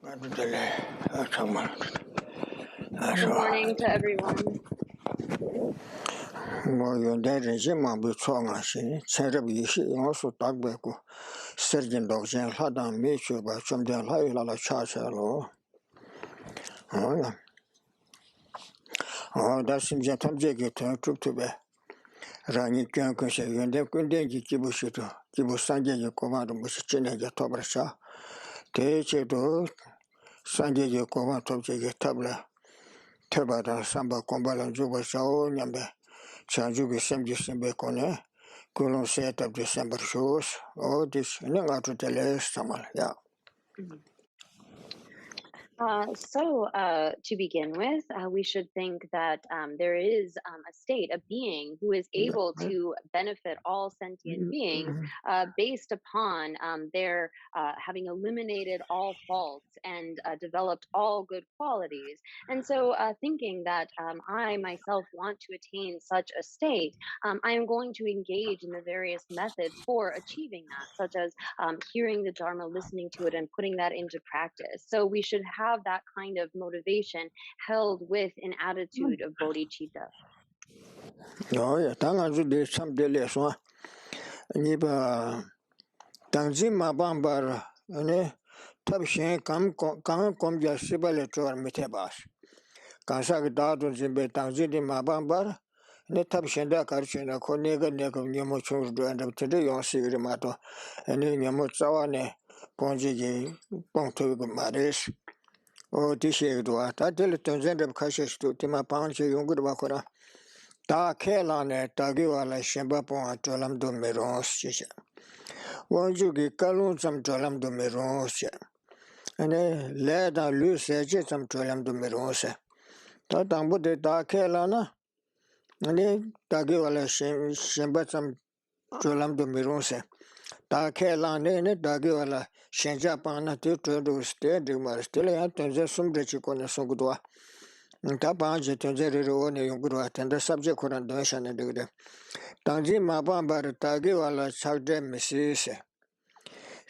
Good morning to everyone. Rani kyan kunshe yonde kundenji kibushitu kibusanje je komando mushine je tobrasha te chedo sanje je komando je tabla tebada samba kombala juba shao nyambe chanju ge semje sembe kone kulon set of December shows oh this ninga to tele samal ya. To begin with, we should think that there is a state, a being who is able to benefit all sentient beings based upon their having eliminated all faults and developed all good qualities. And so thinking that I myself want to attain such a state, I am going to engage in the various methods for achieving that, such as hearing the Dharma, listening to it, and putting that into practice. So we should have that kind of motivation held with an attitude of bodhicitta. Oh yeah, tangazu de some dele so. Niba tangzi mabambar ane tabshen kam komja sibale chor mitebas. Kansa dadu zimbe tangzi de mabambar ne tabshenda karchena ko nega nyamo churdu and tede yonsi mato ane nyamo tsawane ponji ge ponto mares o tishe do ta del tonzende kashes to tima panche yungur bakora ta kelane tagi wala shemba pon atolam do meros chisha wanju ge kalun sam tolam do meros ane le da lu seje sam tolam do meros ta tambu de ta kelana ane tagi wala shemba sam tolam do meros ta kelane ne tagi wala shenja pana te to ste de mar stele ya tonze sumbre chikona sogudwa ta panje tonze ro ne yunguru atenda subject koran do shane de tangji maba bar tagi wala chagde misise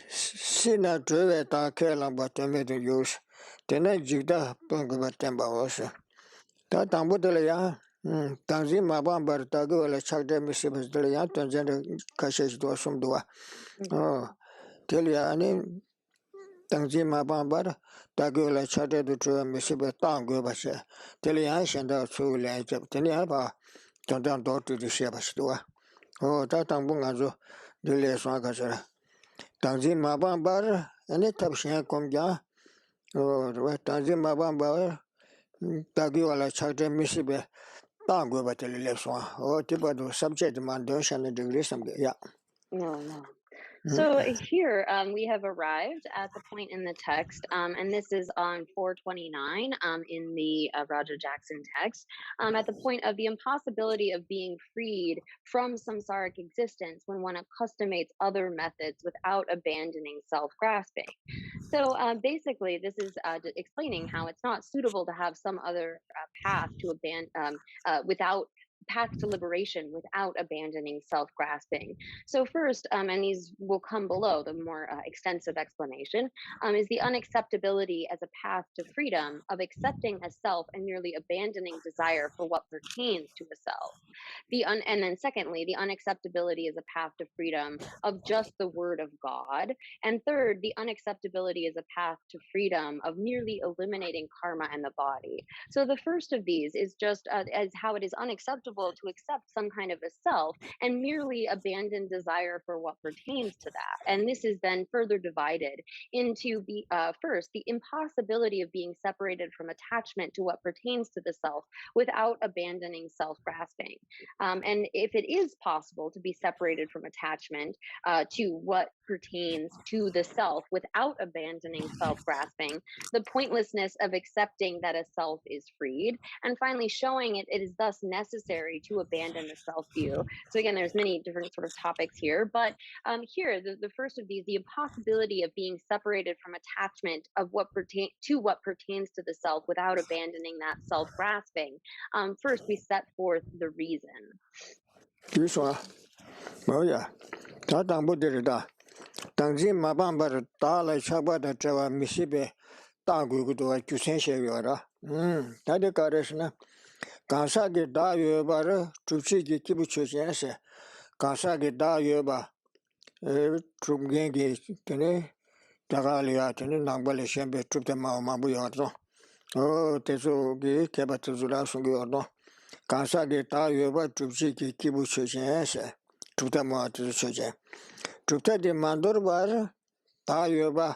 sina trove ta kela batame de yus tena jigda pong batemba osa ta tambu de ya tangji maba bar tagi wala chagde misise de ya tonze kashes do sum do oh telia ani tangji maba bar tagi wala chagde do trove misise tango bashe telia shanda chu le tenia ba tondan do to the shebas do oh ta tambu ngazo dile so akasara tangzi mabam bar ane tabshen komja oh tangzi mabam bar tagi wala chagde misibe tango batele le so oh tiba do subject man do shane degree some yeah No. So here we have arrived at the point in the text, and this is on 429 in the Roger Jackson text, at the point of the impossibility of being freed from samsaric existence when one accustomates other methods without abandoning self-grasping. So basically, this is explaining how it's not suitable to have some other path to abandon path to liberation without abandoning self-grasping. So first, and these will come below, the more extensive explanation, is the unacceptability as a path to freedom of accepting a self and merely abandoning desire for what pertains to a self. And then secondly, the unacceptability as a path to freedom of just the word of God. And third, the unacceptability as a path to freedom of merely eliminating karma and the body. So the first of these is just as how it is unacceptable to accept some kind of a self and merely abandon desire for what pertains to that. And this is then further divided into the first, the impossibility of being separated from attachment to what pertains to the self without abandoning self-grasping. And if it is possible to be separated from attachment to what pertains to the self without abandoning self-grasping, the pointlessness of accepting that a self is freed, and finally showing it is thus necessary to abandon the self-view. So again, there's many different sort of topics here, but here, the first of these, the impossibility of being separated from attachment of what pertains to the self without abandoning that self-grasping. First, we set forth the reason. oh yeah ta tambu de da tangzi mabam bar ta la chaba da chawa misibe Tagudo, Kusenshevara. Tadekaresna. Kansagi da yobara, Tuchi Kibuchese. Kansagi da yoba, Trumgengi, Tagalia, Nambale Shembe, Trupema Mabuyato. Oh, Tezugi, Kebatuzula Sugurno. Kansagi da yoba, Tuchi Kibuchese. Tutama to the Soja. Tuta de Mandor bar, Ta yoba,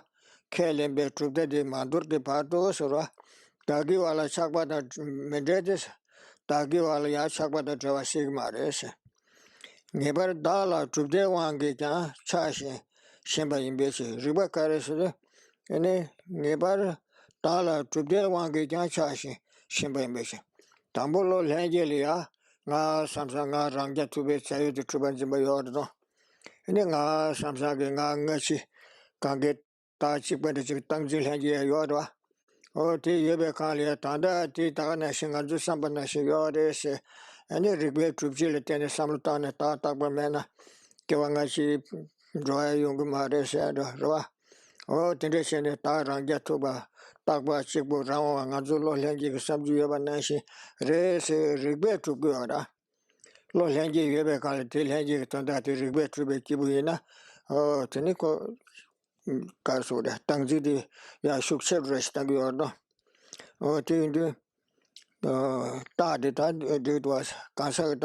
Kelembe, Tuta de Mandur de Pardo, Sora. Tagi wala chakbata medredes, tagi wala ya chakbata trawa sigmares. Nebar dala trubde wangi kya chashi, shemba imbechi, riba kares, ene nebar dala trubde wangi kya chashi, shemba imbechi. Tambolo lenjeli ya, nga samsa nga rangja tube chayu de truban jimba yordo. Ene nga samsa nga ngachi, kange ta chikbata chik tangji lenji yordo. Oh, Yebe Kalia Tanda, Tana Shinganju Sambana Shigores, and the regret to Chile Tennis Samutana Tatabamena, Kiwangashi, Joy Yungumares, Roa, oh, Tension Taran Jatuba, Tagba Chibu Rao, and Azulo Langi, Subjuva Nashi, Res, regret to Gura. Lo Langi, Yebe Kali, Langi, Tanda, regret to be Kibuina, oh, Tenico Karsuda, Tangzidi, Yashuk Rest Tagiordo. Oh, it was Kansa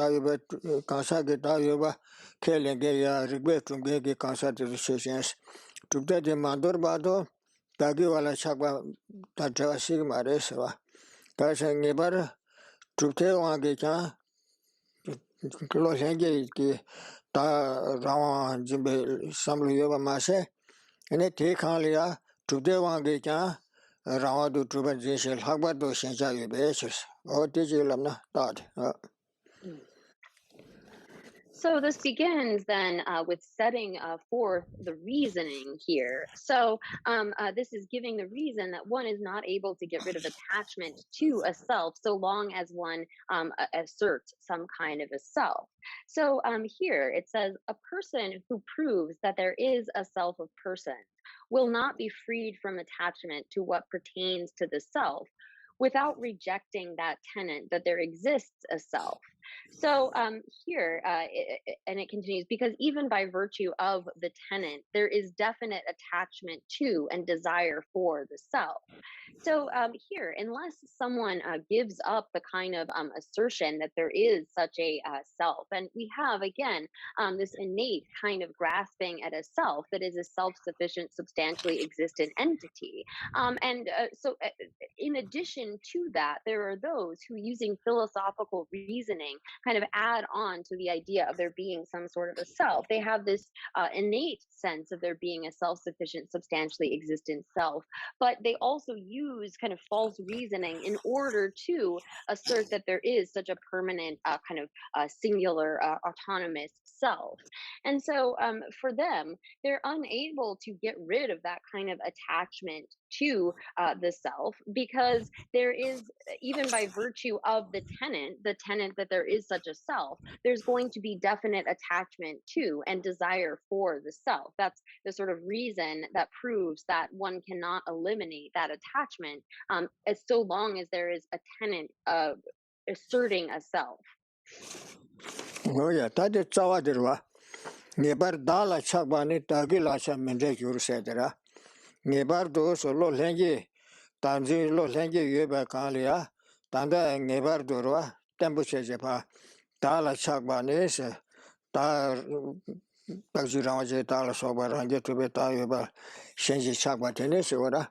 Getayuba, Kelengeya, regret from Gegi Kansa decisions. To get the Mandur Bado, Tagiwala Chaba, Tatra Sigma Resva, Kasa Nebar, to tell one Geta, Klosengi, Ta Rawan Jimbe, Samlu Yoba Mase, and it take Halia, to the one Geta. Rawadu Truban Jishel Hagbado Shenja Basis. Oh, did you lamna? Thought. So this begins then with setting forth the reasoning here. So this is giving the reason that one is not able to get rid of attachment to a self so long as one asserts some kind of a self. So here it says, a person who proves that there is a self of persons will not be freed from attachment to what pertains to the self without rejecting that tenet that there exists a self. So here, and it continues, because even by virtue of the tenet, there is definite attachment to and desire for the self. So here, unless someone gives up the kind of assertion that there is such a self, and we have, again, this innate kind of grasping at a self that is a self-sufficient, substantially existent entity. So in addition to that, there are those who, using philosophical reasoning, kind of add on to the idea of there being some sort of a self. They have this innate sense of there being a self-sufficient, substantially existent self, but they also use kind of false reasoning in order to assert that there is such a permanent kind of singular autonomous self. And so for them, they're unable to get rid of that kind of attachment to the self, because there is, even by virtue of the tenet that there is such a self, there's going to be definite attachment to and desire for the self. That's the sort of reason that proves that one cannot eliminate that attachment as so long as there is a tenet of asserting a self. Oh, yeah, that is Chawadirwa. Nebar Dala Chabani Tagilasha Mende Yursedra. Nebar do solo lengi, Tanzi lo lengi Yuba Kalia, Tanda Nebar Durwa, Tembuchepa, Dala Chabani, Ta Taziraje Dala Soba, Ranja to be Tayuba, Shenji Chabatenis, or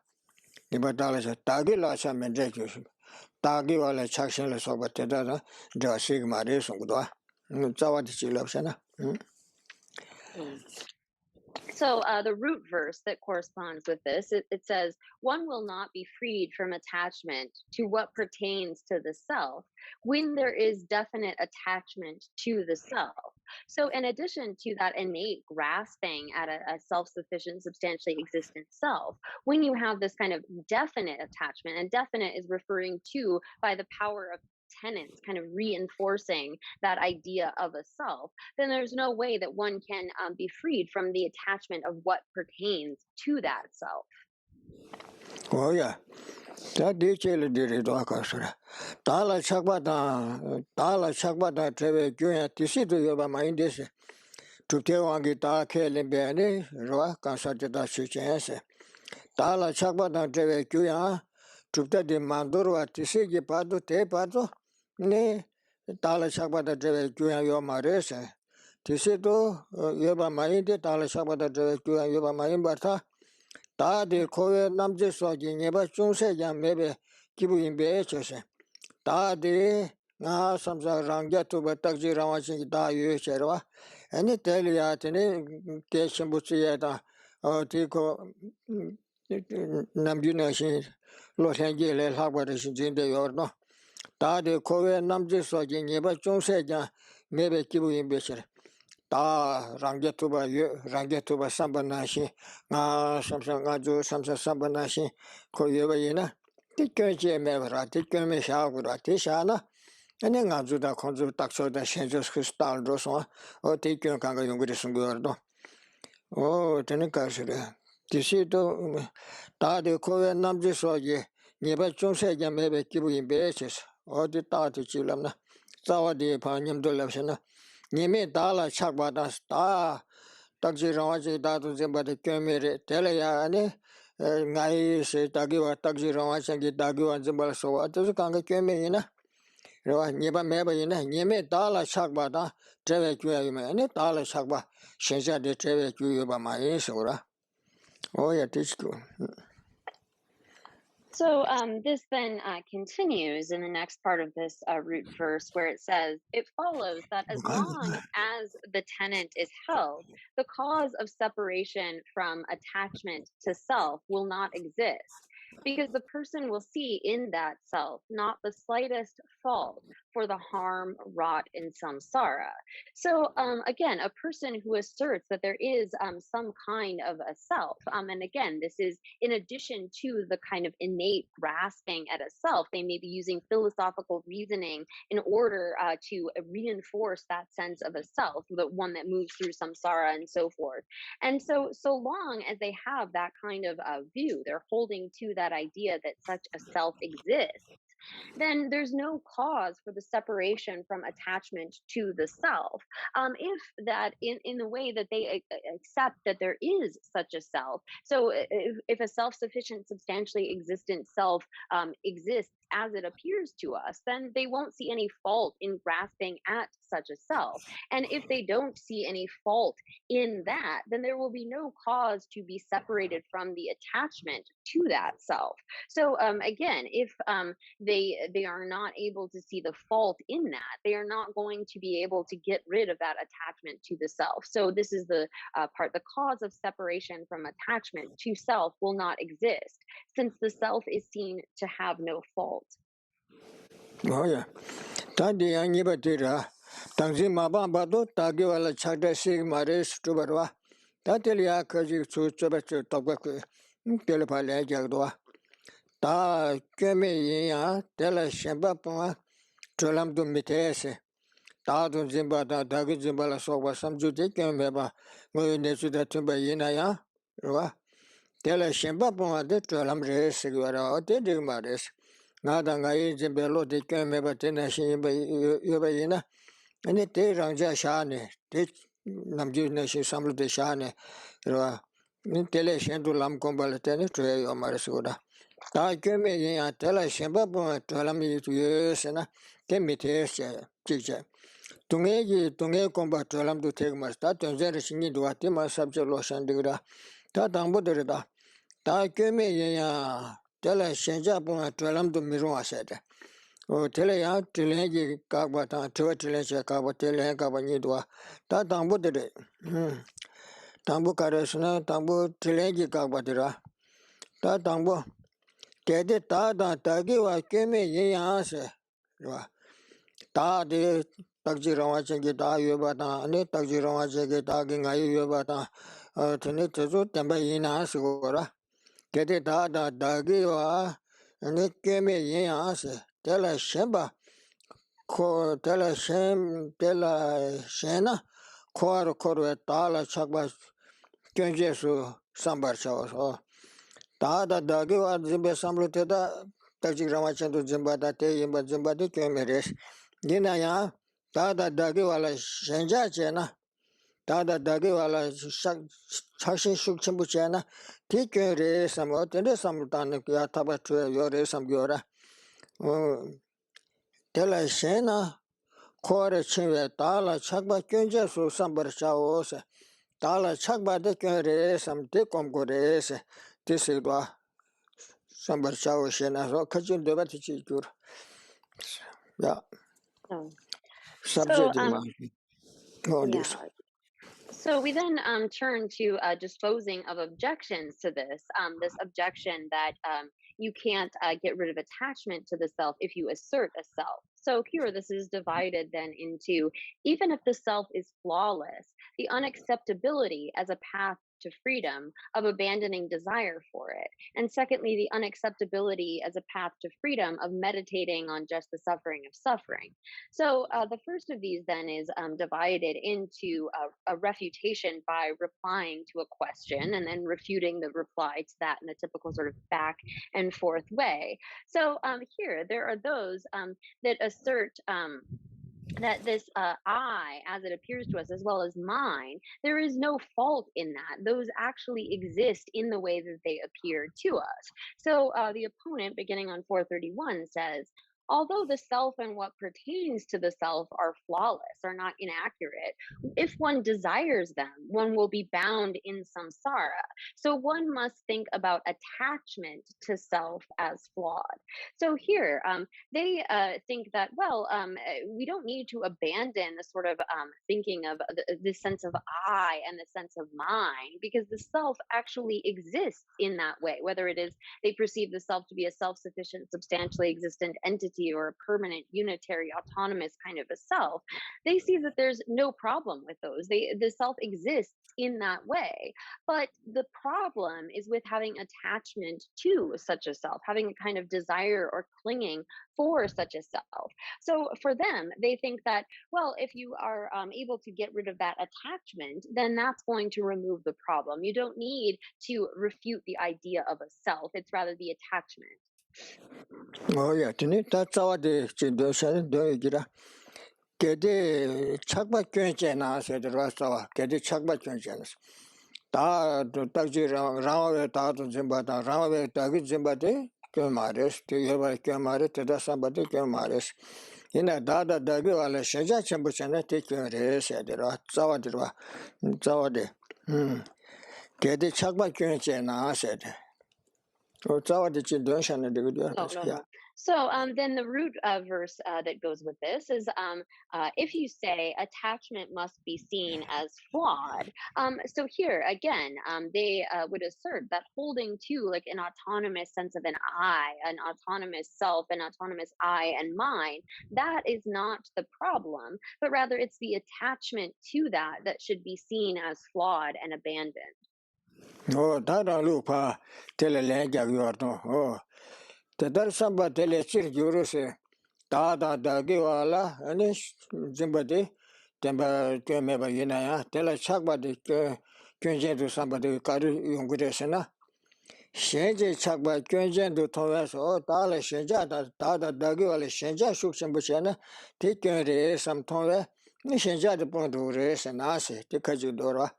Nebar Dala Tagilasha Mende Yurse. Tagi wala chakshin le soba teda da dra sigma re sungdwa chawa di chilapsana. So the root verse that corresponds with this, it says, one will not be freed from attachment to what pertains to the self when there is definite attachment to the self. So in addition to that innate grasping at a self-sufficient, substantially existent self, when you have this kind of definite attachment, and definite is referring to by the power of tenets kind of reinforcing that idea of a self, then there's no way that one can be freed from the attachment of what pertains to that self. Oh, yeah. That detail did it, Wakasra. Tala Chakbata, Treve, Junia, Tisitu, Yoba, mind this. To tell one guitar, Kelly Benny, Roa, consulted us, Chichense. Tala Chakbata, Treve, Junia, to tell the Mandura, Tisiki Pado, Te Pado, Ne, Tala Chakbata, Treve, Junia, Yoma Rese. Tisitu, Yoba, mind, Tala Chakbata, Treve, Junia, Yoba, mind, Bata. 다 데 코에 남제 소지 네바 중세장 매베 기부인 베쳐세 다데 나 삼사 랑게토바 딱지 라와시 다 유에셔와 아니 텔리아테네 계심부치에다 어디고 남주나시 로생게레 하바르시 진데 요르노 다데 코에 남제 소지 네바 중세장 매베 기부인 베쳐세 다 랑게토바 삼바나시 나 삼상가주 삼사 삼바나시 고여바이나 티껴제 메브라 티껴메 샤구라 티샤나 아니 가주다 콘주 딱서다 신저스 크스탈로서 티껴 강가 용그리 숨거도 되는 가시래 티시도 다데 코에 남지 소지 네바 중세게 메베 기부인 베체스 어디 따지 질람나 자와디 반념돌랍시나 Nime Dala Chakbadas, Taxi Rawaji Datu Zimbabwe Kemere, Telayane, Nai Tagiwa, Taxi Rawaji, Tagiwa Zimbabwe, so what does Kanga Kemina? Niba Mebaina, Nime Dala Chakbada, Treve Kuya, Dala Chakba, Shenja de Treve Kuya my Insura. Oh, yeah, teach you. So this then continues in the next part of this root verse where it says, it follows that as long as the tenet is held, the cause of separation from attachment to self will not exist, because the person will see in that self not the slightest fault for the harm wrought in samsara. So again, a person who asserts that there is some kind of a self, and again, this is in addition to the kind of innate grasping at a self, they may be using philosophical reasoning in order to reinforce that sense of a self, the one that moves through samsara and so forth. And so long as they have that kind of view, they're holding to that idea that such a self exists, then there's no cause for the separation from attachment to the self. If that in the way that they accept that there is such a self. So if a self-sufficient, substantially existent self exists as it appears to us, then they won't see any fault in grasping at such a self. And if they don't see any fault in that, then there will be no cause to be separated from the attachment to that self. So again, if they are not able to see the fault in that, they are not going to be able to get rid of that attachment to the self. So this is the part, the cause of separation from attachment to self will not exist, since the self is seen to have no fault. Oh, yeah. Tadi Anibadira, Tanzi Mabambado, Tagi wala Chada Sig Maris Tubarwa, Tatelia Kaji to Chabachu Tobaku, Telepale Jagdua, Ta Kemi, Tela Shambapa, Cholam Dumitese, Tadun Zimbada, Dagi Zimbala Soba, some Judikan Meba, going to the Tumbayina, Rua, Tela Shambapa, the Cholam Res, or the Maris. Nada ngai jimbelo de kemeba tenashi yobayina ani te rangja shane te namju nashi samlu de shane ro ni tele shendu lam kombal tene troye yomarsuda ta keme ya tele shemba bo tolami yesena kemite se chiche tunge komba tolam du tegmas ta tonzer shingi duati ma sabje lo shandigra ta dangbo derda ta keme ya Tele Shenja Puma Tulam to Mirua said. O Telea, Tilengi Kabata, Tuatilencha Kaba, Tele Kabanidua, Tatambu de Tambu Karesna, Tambu Tilengi Kabatira, Tatambu, Tede Tada, Tagiwa, Keme, Yase, Ta de Taxirawachi Gita Yubata, and Taxirawachi Gita Yubata, Tenetazu, Tambayina Sugora. Kete tada dagiwa ne keme yase tela shemba ko tela shena kor tala chakba kenjesu sambar chawas Tada Dagi was Zimba Samluteda, Tajik Ramachan Zimbada, Yimba Zimbadi Kemeres. Dinaya, Tada Dagi wala Shenja Chena, Tada Dagi wala Chashin Shukchimbu Chena, Tikin Re Samot, and the Samutana Tabatu, Yore Samgura. Tela Shena, Kore Chinwe, Tala Chakba Kunja, so Sambar Chaos, Tala Chakba de Kure, some Tikom Gores, this is what Sambar Chaos, and I wrote Kajun Devati. Yeah, Oh. So subject in my on this. yeah. So we then turn to disposing of objections to this. This objection that you can't get rid of attachment to the self if you assert a self. So here, this is divided then into, even if the self is flawless, the unacceptability as a path to freedom of abandoning desire for it. And secondly, the unacceptability as a path to freedom of meditating on just the suffering of suffering. So the first of these then is divided into a refutation by replying to a question and then refuting the reply to that in a typical sort of back and forth way. So here, there are those that assert that this I, as it appears to us, as well as mine, there is no fault in that. Those actually exist in the way that they appear to us. So the opponent, beginning on 431, says, although the self and what pertains to the self are flawless, are not inaccurate, if one desires them, one will be bound in samsara. So one must think about attachment to self as flawed. So here, they think that, well, we don't need to abandon the sort of thinking of the sense of I and the sense of mine, because the self actually exists in that way, whether it is they perceive the self to be a self-sufficient, substantially existent entity or a permanent, unitary, autonomous kind of a self. They see that there's no problem with those. The self exists in that way. But the problem is with having attachment to such a self, having a kind of desire or clinging for such a self. So for them, they think that, well, if you are able to get rid of that attachment, then that's going to remove the problem. You don't need to refute the idea of a self. It's rather the attachment. Oh, yeah, that's how the Chindoshan do it. Get the Chakba Kunchana said the Rastawa, get the Chakba Kunchanas. Da Taji Rama Tatu Zimbata, Rama Tagi Zimbati, Kumaris, to Yava Kumari, to the somebody Kumaris. In a Dada Dagi, ala Shaja Chambuchana, take your race, said the Rastawa, Zawadi. Get the Chakba Kunchana said. Oh, Zawadi Chindoshan and the video. Oh, no, no. So then the root verse that goes with this is if you say attachment must be seen as flawed. So here again, they would assert that holding to like an autonomous sense of an I, an autonomous self, an autonomous I and mine, that is not the problem, but rather it's the attachment to that should be seen as flawed and abandoned. Oh, Tara Lupa, Telelega, you are no. Oh. Tadar Samba Telechir Juruse, Tada Dagiwala, and Zimbadi, Temba Kemeba Yinaya, Telechakba de Kunjan to somebody Kari Yungresana. Shenji Chakba Kunjan to Thomas, or Tala Shenja, Tada Dagiwala Shenja Shukshambuchana, taking some Tonga, Shenja the point to race and Nasi, Tikajudora.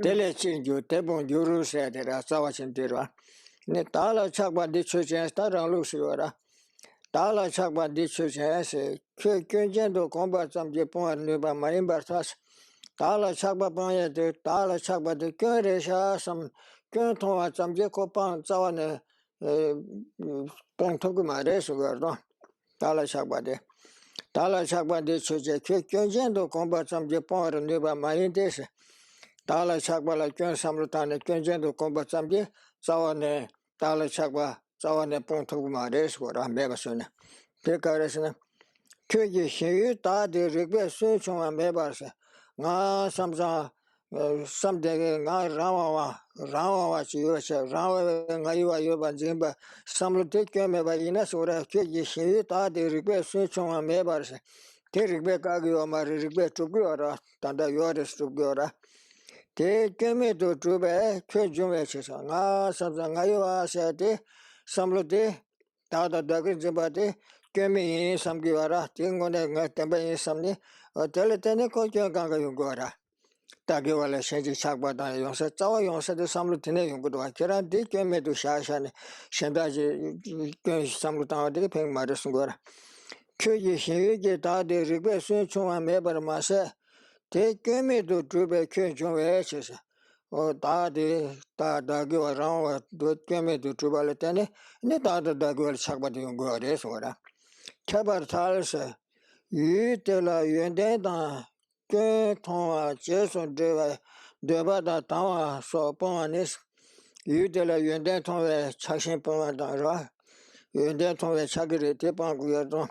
Telechir you, Tebon Jurus at the Rasawachin Tira. Tala Chakba de Church Tara Luciora. Tala Chakba de Church Kunjendo combat some Japon and Marimbartas. Tala Chakba Panya de Tala Chakba de Kuresha, some Kunton, some Jacopan, Sawan Pantoguma Resugardo. Tala Chakba de Tala Chakba de Church Kunjendo combat some Japon and Marindes. Tala Chakba like Samrutan, Kunjendo combat some Sawan. Tala Chakba, Sawan Pontoguma Reswara, Mebasuna. Pekaresna. Kuji Shu, Tadi Rigbe Sunchon and Mebasa. Nga Samsa, someday Nga Rama, Rama, Naiwa Yuba Zimba, Samlutik Meba Inasura, Kuji Shu, Tadi Rigbe Sunchon and Mebasa. Tirigbe Kagio, Marigbe to Gura, Tanda Yoris to Gura. Te keme to trube, kwe jumwe chisa. Nga samsa nga yuwa se te, samlo te, tada dagri jimba te, keme yin samgi wara, te ngone nga temba yin samni, tele tene ko kyo ganga yungu wara. Tagi wala shenji chakba dan yonsa, cawa yonsa de samlo tene yungu dwa. Kiran te keme to sha sha ne, shendaji kwe samlo tanga de peng mara sungu wara. Kyo ye shenye ge tada rigbe sun chungwa mebar ma se, te keme to trube kwe jumwe chisa. 다데 다다기와 라와 도케메도 주발테네 네 다다다기와 착바도 용거레서 와라 차바탈세 유텔라 연데다 께 통화 제선 데와 데바다 타와 소포아니스 유텔라 연데 통에 착신 뻔하다라 연데 통에 착기를 대방구여도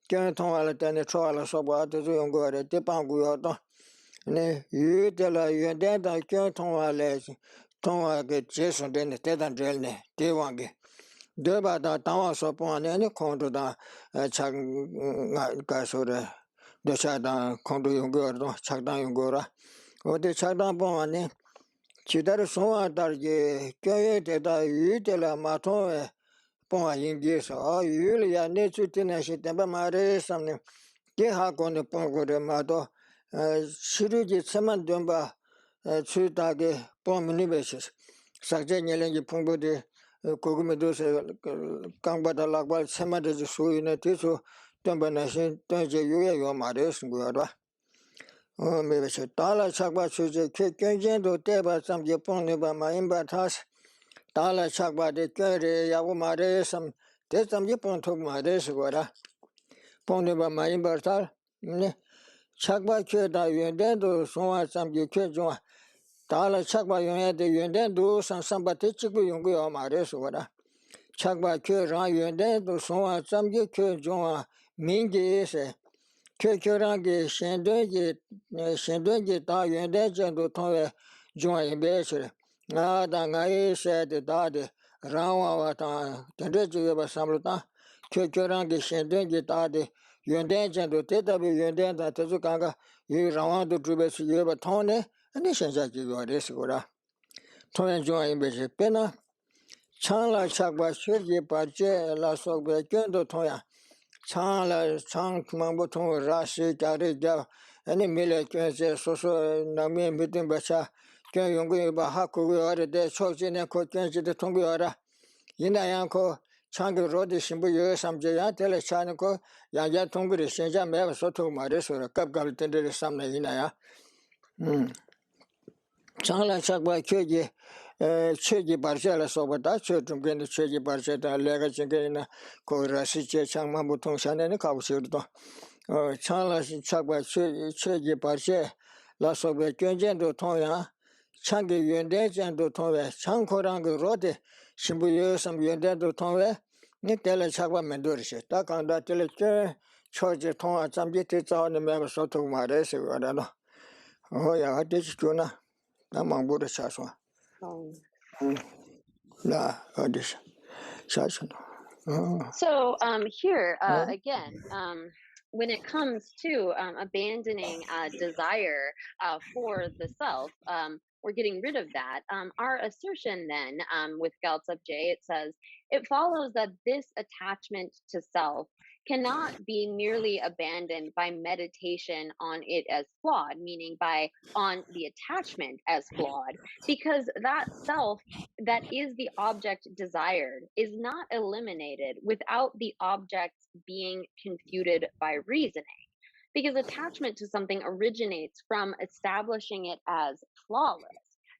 께 통화를 때네 초알아 소바도 용거레 대방구여도 네 유텔라 연데다 께 통화래 통화게 제선 데네 대단 될네 대왕게 데바다 타와 소포아니 콘도다 착 가소래 도샤다 콘도 용거도 착당 용거라 어디 착당 보아니 지다르 소아다게 껴에 대다 유텔라 마토에 보아 인게서 유리야 네츠티나시 템바 마레 삼네 게하고네 뽕고레 마도 시르지 세만 된바 추다게 뽕미니베시스 사제녀랭이 풍부데 고구메도세 강바다 락발 세마데 수이네 티수 템바나신 던제 유야요 마레스 거라 메베시 달라 착바 수제 케견젠도 때바 삼제 뽕네바 마임바 타스 달라 착바데 껴레 야고 마레스 대삼제 뽕토 마레스 거라 뽕네바 마임바 탈 네 착바 켜다 연den도 송화 삼제 켜종아 달라 착바 용야데 연den도 상상바테 찍고 용고요 마레스 거라 착바 켜라 연den도 송화 삼제 켜종아 민게세 켜켜랑게 신도게 다 연den전도 통해 중앙에 배치를 나다가에 세데 다데 라와와타 전대지가 삼로다 켜켜랑게 신도게 다데 연den전도 대답이 연den다 저주가가 이 라와도 주베스 예바 통네 아니 신자지 요레스고라 통해 중앙에 배치 빼나 창라 착바 쉐지 바제 라속베 견도 통야 창라 창망보 통 라시 자리자 아니 밀레 견세 소소 남미 미팅 바샤 견 용구에 바 하고고 어레데 초진에 코 견지데 통고여라 이나양코 창그 로디 신부 여 삼제야 텔레 차는코 양자 통구리 신자 매바 소토 마레소라 갑갑 텐데 삼나 이나야 창라 착바 켜지 최기 발제라 소바다 최좀 근데 최기 발제다 내가 지금이나 고라시제 창만 보통 샤네는 가보시도 창라 착바 최기 발제 라소베 견전도 통야 창게 연대전도 통해 창코랑 그 로데 신부여 삼 연대도 통해 니텔레 착바 만들으시 다 간다 텔레 초제 통화 잠제때 자는 매버 소토 말해서 그러나 야 어디지 주나 나망보다 차소 나 어디서 차소 So here again, when it comes to abandoning desire for the self, or getting rid of that, our assertion then with Gyaltsab J, it says, it follows that this attachment to self cannot be merely abandoned by meditation on it as flawed, meaning on the attachment as flawed, because that self that is the object desired is not eliminated without the objects being confuted by reasoning. Because attachment to something originates from establishing it as flawless.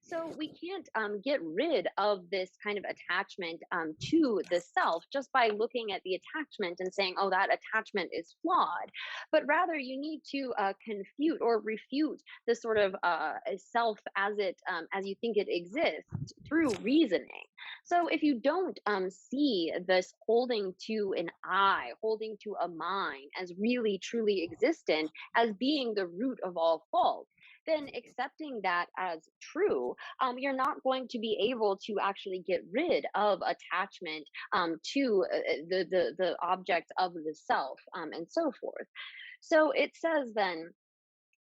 So we can't get rid of this kind of attachment to the self just by looking at the attachment and saying, oh, that attachment is flawed. But rather, you need to confute or refute the sort of self as you think it exists through reasoning. So if you don't see this holding to an I, holding to a mind as really truly existent, as being the root of all fault, then accepting that as true, you're not going to be able to actually get rid of attachment to the object of the self and so forth. So it says then,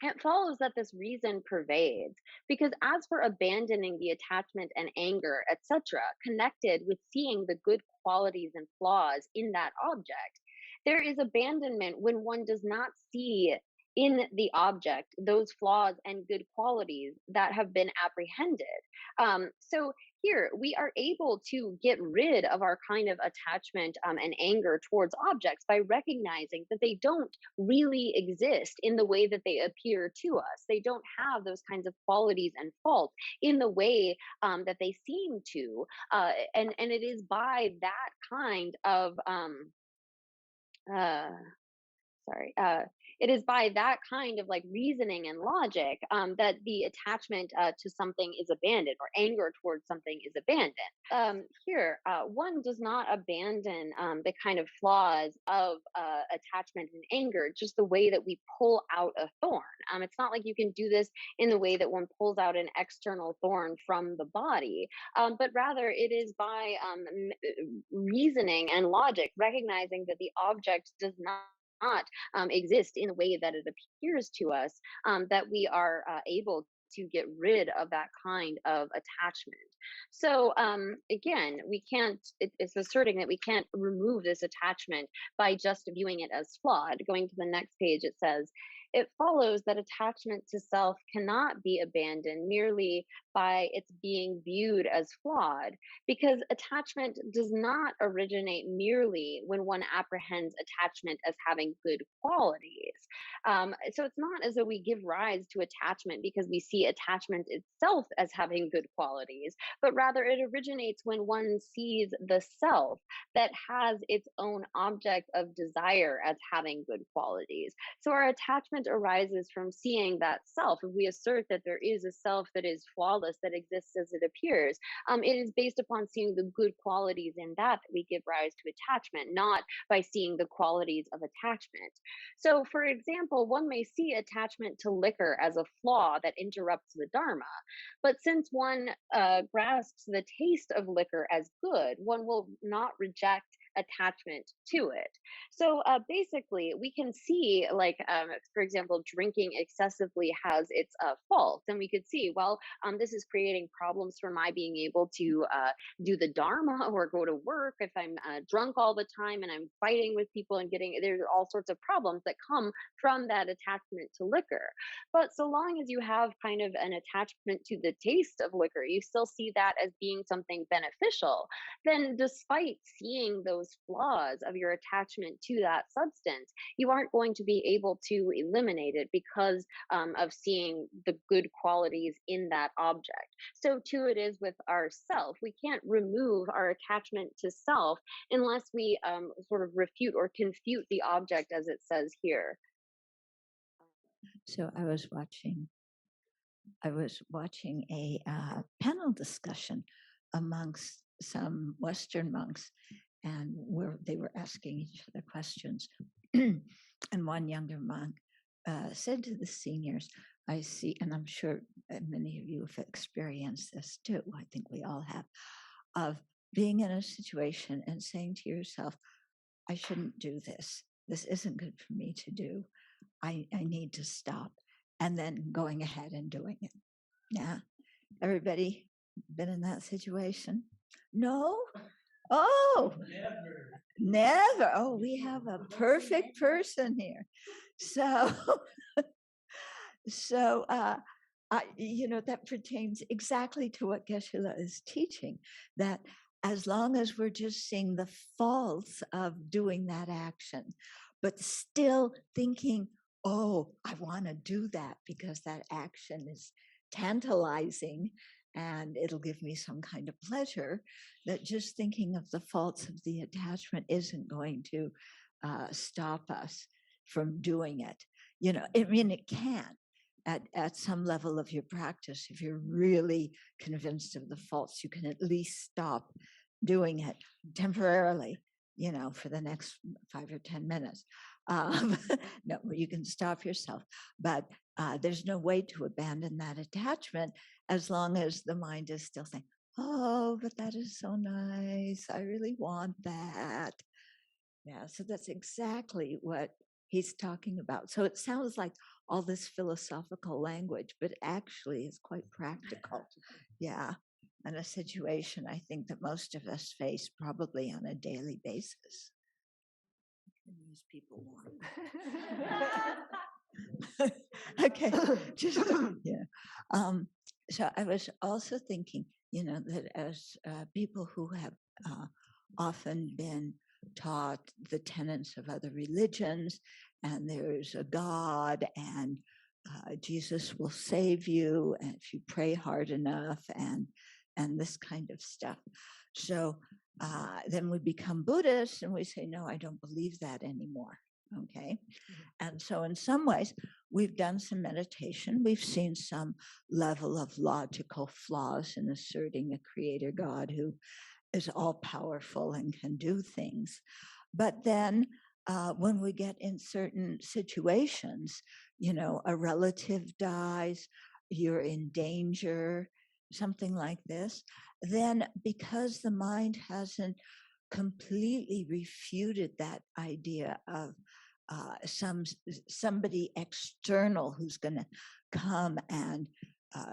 It follows that this reason pervades, because as for abandoning the attachment and anger, etc., connected with seeing the good qualities and flaws in that object, there is abandonment when one does not see in the object those flaws and good qualities that have been apprehended. So here we are able to get rid of our kind of attachment and anger towards objects by recognizing that they don't really exist in the way that they appear to us. They don't have those kinds of qualities and faults in the way that they seem to. And it is by that kind of uh, sorry it is by that kind of like reasoning and logic that the attachment to something is abandoned, or anger towards something is abandoned. Here one does not abandon the kind of flaws of attachment and anger just the way that we pull out a thorn. It's not like you can do this in the way that one pulls out an external thorn from the body, but rather it is by reasoning and logic, recognizing that the object does not exist in the way that it appears to us, that we are able to get rid of that kind of attachment. So again, we can't. It's asserting that we can't remove this attachment by just viewing it as flawed. Going to the next page, it says, it follows that attachment to self cannot be abandoned merely by its being viewed as flawed, because attachment does not originate merely when one apprehends attachment as having good qualities. So it's not as though we give rise to attachment because we see attachment itself as having good qualities, but rather it originates when one sees the self that has its own object of desire as having good qualities. So our attachment arises from seeing that self. If we assert that there is a self that is flawless, that exists as it appears, it is based upon seeing the good qualities in that we give rise to attachment, not by seeing the qualities of attachment. So, for example, one may see attachment to liquor as a flaw that interrupts the Dharma, but since one grasps the taste of liquor as good, one will not reject attachment to it. So basically, we can see, like, for example, drinking excessively has its faults, and we could see, well, this is creating problems for my being able to do the Dharma or go to work. If I'm drunk all the time and I'm fighting with people and getting, there's all sorts of problems that come from that attachment to liquor. But so long as you have kind of an attachment to the taste of liquor, you still see that as being something beneficial, then despite seeing those flaws of your attachment to that substance, you aren't going to be able to eliminate it because of seeing the good qualities in that object. So too it is with ourself. We can't remove our attachment to self unless we sort of refute or confute the object, as it says here. So I was watching a panel discussion amongst some Western monks, and where they were asking each other questions. And one younger monk said to the seniors, I see, and I'm sure many of you have experienced this too, I think we all have, of being in a situation and saying to yourself, I shouldn't do this. This isn't good for me to do. I need to stop. And then going ahead and doing it. Yeah. Everybody been in that situation? No? Oh, never. Oh, we have a perfect person here. So, that pertains exactly to what Geshe is teaching, that as long as we're just seeing the faults of doing that action, but still thinking, oh, I want to do that because that action is tantalizing and it'll give me some kind of pleasure, that just thinking of the faults of the attachment isn't going to stop us from doing it. It can at some level of your practice. If you're really convinced of the faults, you can at least stop doing it temporarily, for the next 5 or 10 minutes. No, you can stop yourself, but there's no way to abandon that attachment as long as the mind is still saying, oh, but that is so nice. I really want that. Yeah, so that's exactly what he's talking about. So it sounds like all this philosophical language, but actually is quite practical. Yeah. And a situation I think that most of us face probably on a daily basis. And these people want. Okay. Just, yeah. So I was also thinking, that as people who have often been taught the tenets of other religions, and there's a God, and Jesus will save you, and if you pray hard enough, and this kind of stuff. So then we become Buddhists, and we say, no, I don't believe that anymore. Okay. And so in some ways, we've done some meditation. We've seen some level of logical flaws in asserting a creator God who is all powerful and can do things. But then when we get in certain situations, a relative dies, you're in danger, something like this, then because the mind hasn't completely refuted that idea of somebody external who's going to come and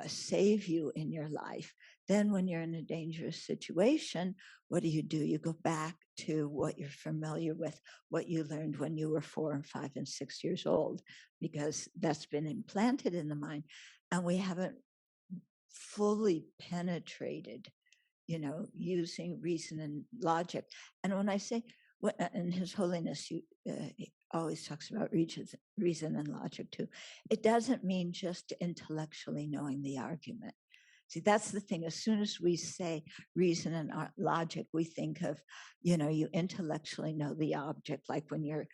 save you in your life, then when you're in a dangerous situation, what do? You go back to what you're familiar with, what you learned when you were 4 and 5 and 6 years old, because that's been implanted in the mind, and we haven't fully penetrated, using reason and logic. And when I say, and His Holiness he always talks about reason and logic too, it doesn't mean just intellectually knowing the argument. See, that's the thing. As soon as we say reason and logic, we think of, you intellectually know the object, like when you're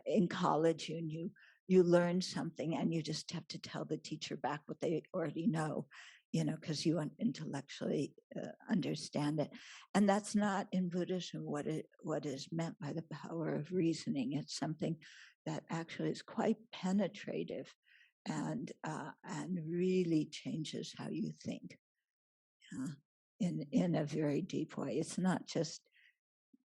in college and you learn something and you just have to tell the teacher back what they already know, because you intellectually understand it. And that's not in Buddhism what is meant by the power of reasoning. It's something that actually is quite penetrative and really changes how you think in a very deep way. It's not just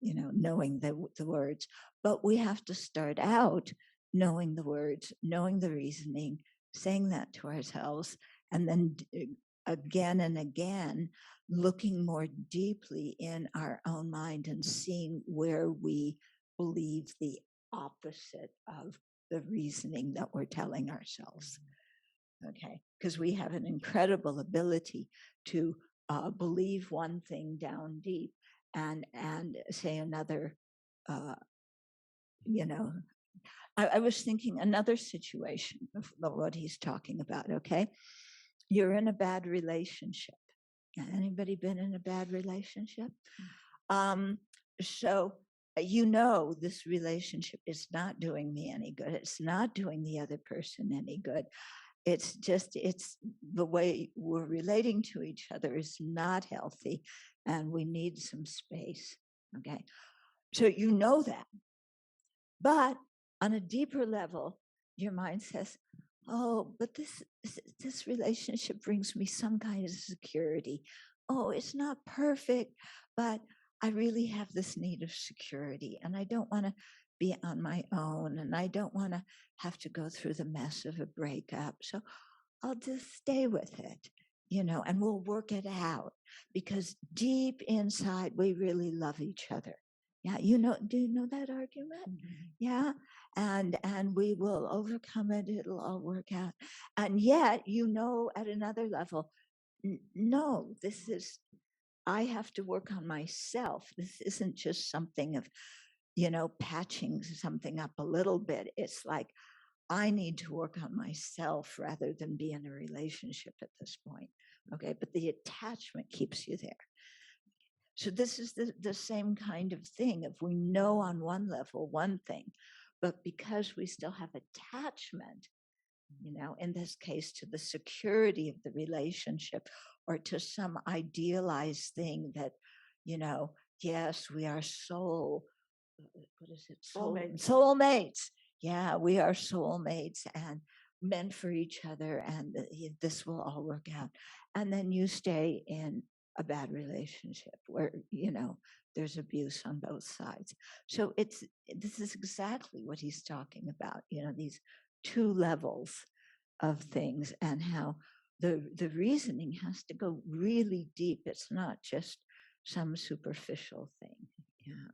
knowing the words, but we have to start out knowing the words, knowing the reasoning, saying that to ourselves, and then again and again looking more deeply in our own mind and seeing where we believe the opposite of the reasoning that we're telling ourselves. Okay, because we have an incredible ability to believe one thing down deep and say another. I was thinking another situation of what he's talking about. Okay, you're in a bad relationship. Anybody been in a bad relationship? So this relationship is not doing me any good. It's not doing the other person any good. It's the way we're relating to each other is not healthy, and we need some space. Okay, so that. But on a deeper level, your mind says, oh, but this relationship brings me some kind of security. Oh, it's not perfect, but I really have this need of security, and I don't want to be on my own, and I don't want to have to go through the mess of a breakup. So I'll just stay with it, and we'll work it out, because deep inside, we really love each other. Yeah, do you know that argument? Mm-hmm. Yeah, and we will overcome it. It'll all work out. And yet, at another level, no, I have to work on myself. This isn't just something of, patching something up a little bit. It's like, I need to work on myself rather than be in a relationship at this point. Okay, but the attachment keeps you there. So this is the same kind of thing. If we know on one level one thing, but because we still have attachment, in this case to the security of the relationship or to some idealized thing that, yes, we are what is it? Soulmates. Yeah, we are soulmates and meant for each other, and this will all work out. And then you stay in a bad relationship where, there's abuse on both sides. So this is exactly what he's talking about, these two levels of things, and how the reasoning has to go really deep. It's not just some superficial thing. Yeah.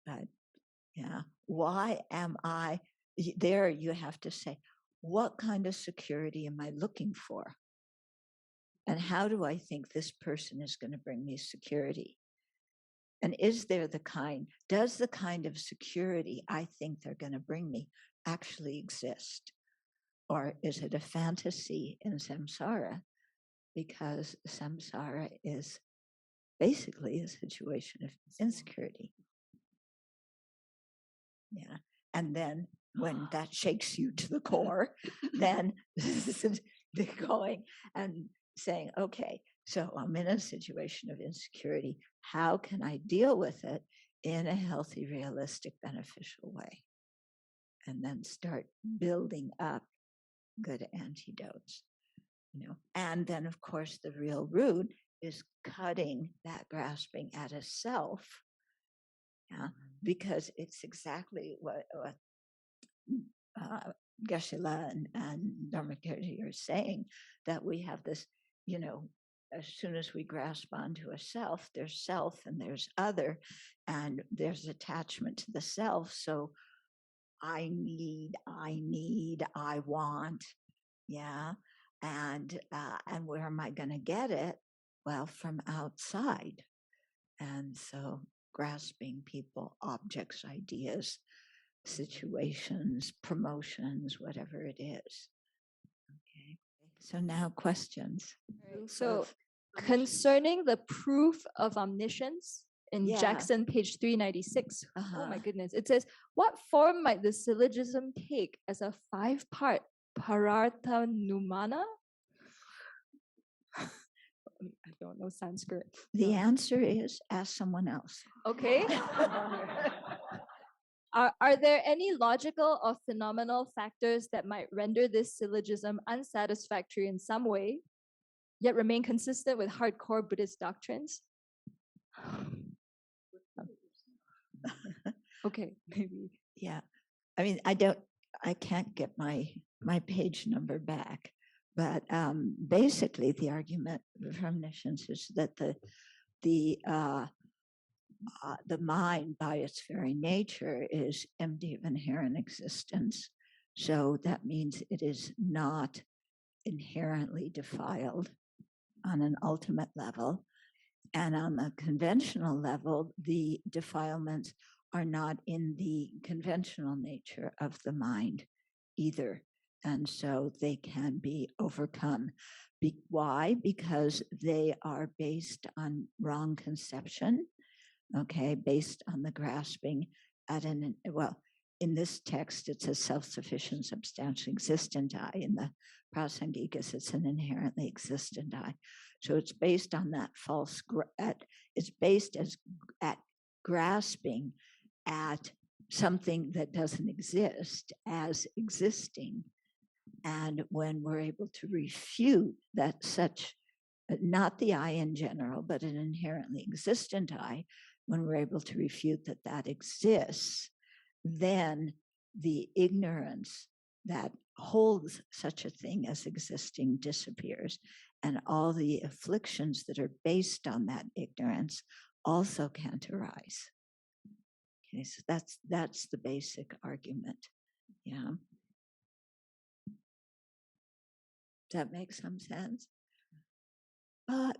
But yeah, why am I there? You have to say, what kind of security am I looking for? And how do I think this person is going to bring me security? And does the kind of security I think they're going to bring me actually exist? Or is it a fantasy in samsara? Because samsara is basically a situation of insecurity. Yeah. And then when that shakes you to the core, then they're going and saying, okay, so I'm in a situation of insecurity. How can I deal with it in a healthy, realistic, beneficial way? And then start building up good antidotes, And then, of course, the real root is cutting that grasping at a self. Yeah, because it's exactly what Geshe and Dharmakirti are saying, that we have this, as soon as we grasp onto a self, there's self and there's other, and there's attachment to the self. So I need, I want, yeah. And where am I going to get it? Well, from outside. And so grasping people, objects, ideas, situations, promotions, whatever it is. Okay. So now questions. So concerning the proof of omniscience in Jackson, page 396. Oh my goodness. It says, what form might the syllogism take as a 5-part parartha numana? I don't know Sanskrit. The answer is ask someone else. Okay. Are there any logical or phenomenal factors that might render this syllogism unsatisfactory in some way, yet remain consistent with hardcore Buddhist doctrines? Okay, maybe. Yeah. I mean, I can't get my page number back, but basically the argument of omniscience is that the mind by its very nature is empty of inherent existence. So that means it is not inherently defiled on an ultimate level. And on the conventional level, the defilements are not in the conventional nature of the mind either. And so they can be overcome. Why? Because they are based on wrong conception, okay, based on the grasping at in this text, it's a self-sufficient, substantially existent I. In the Prasangikas, it's an inherently existent I. So it's based on that false, it's based at grasping at something that doesn't exist as existing. And when we're able to refute that not the I in general, but an inherently existent I, when we're able to refute that exists, then the ignorance that holds such a thing as existing disappears, and all the afflictions that are based on that ignorance also can't arise. Okay, so that's the basic argument. Yeah. Does that make some sense? But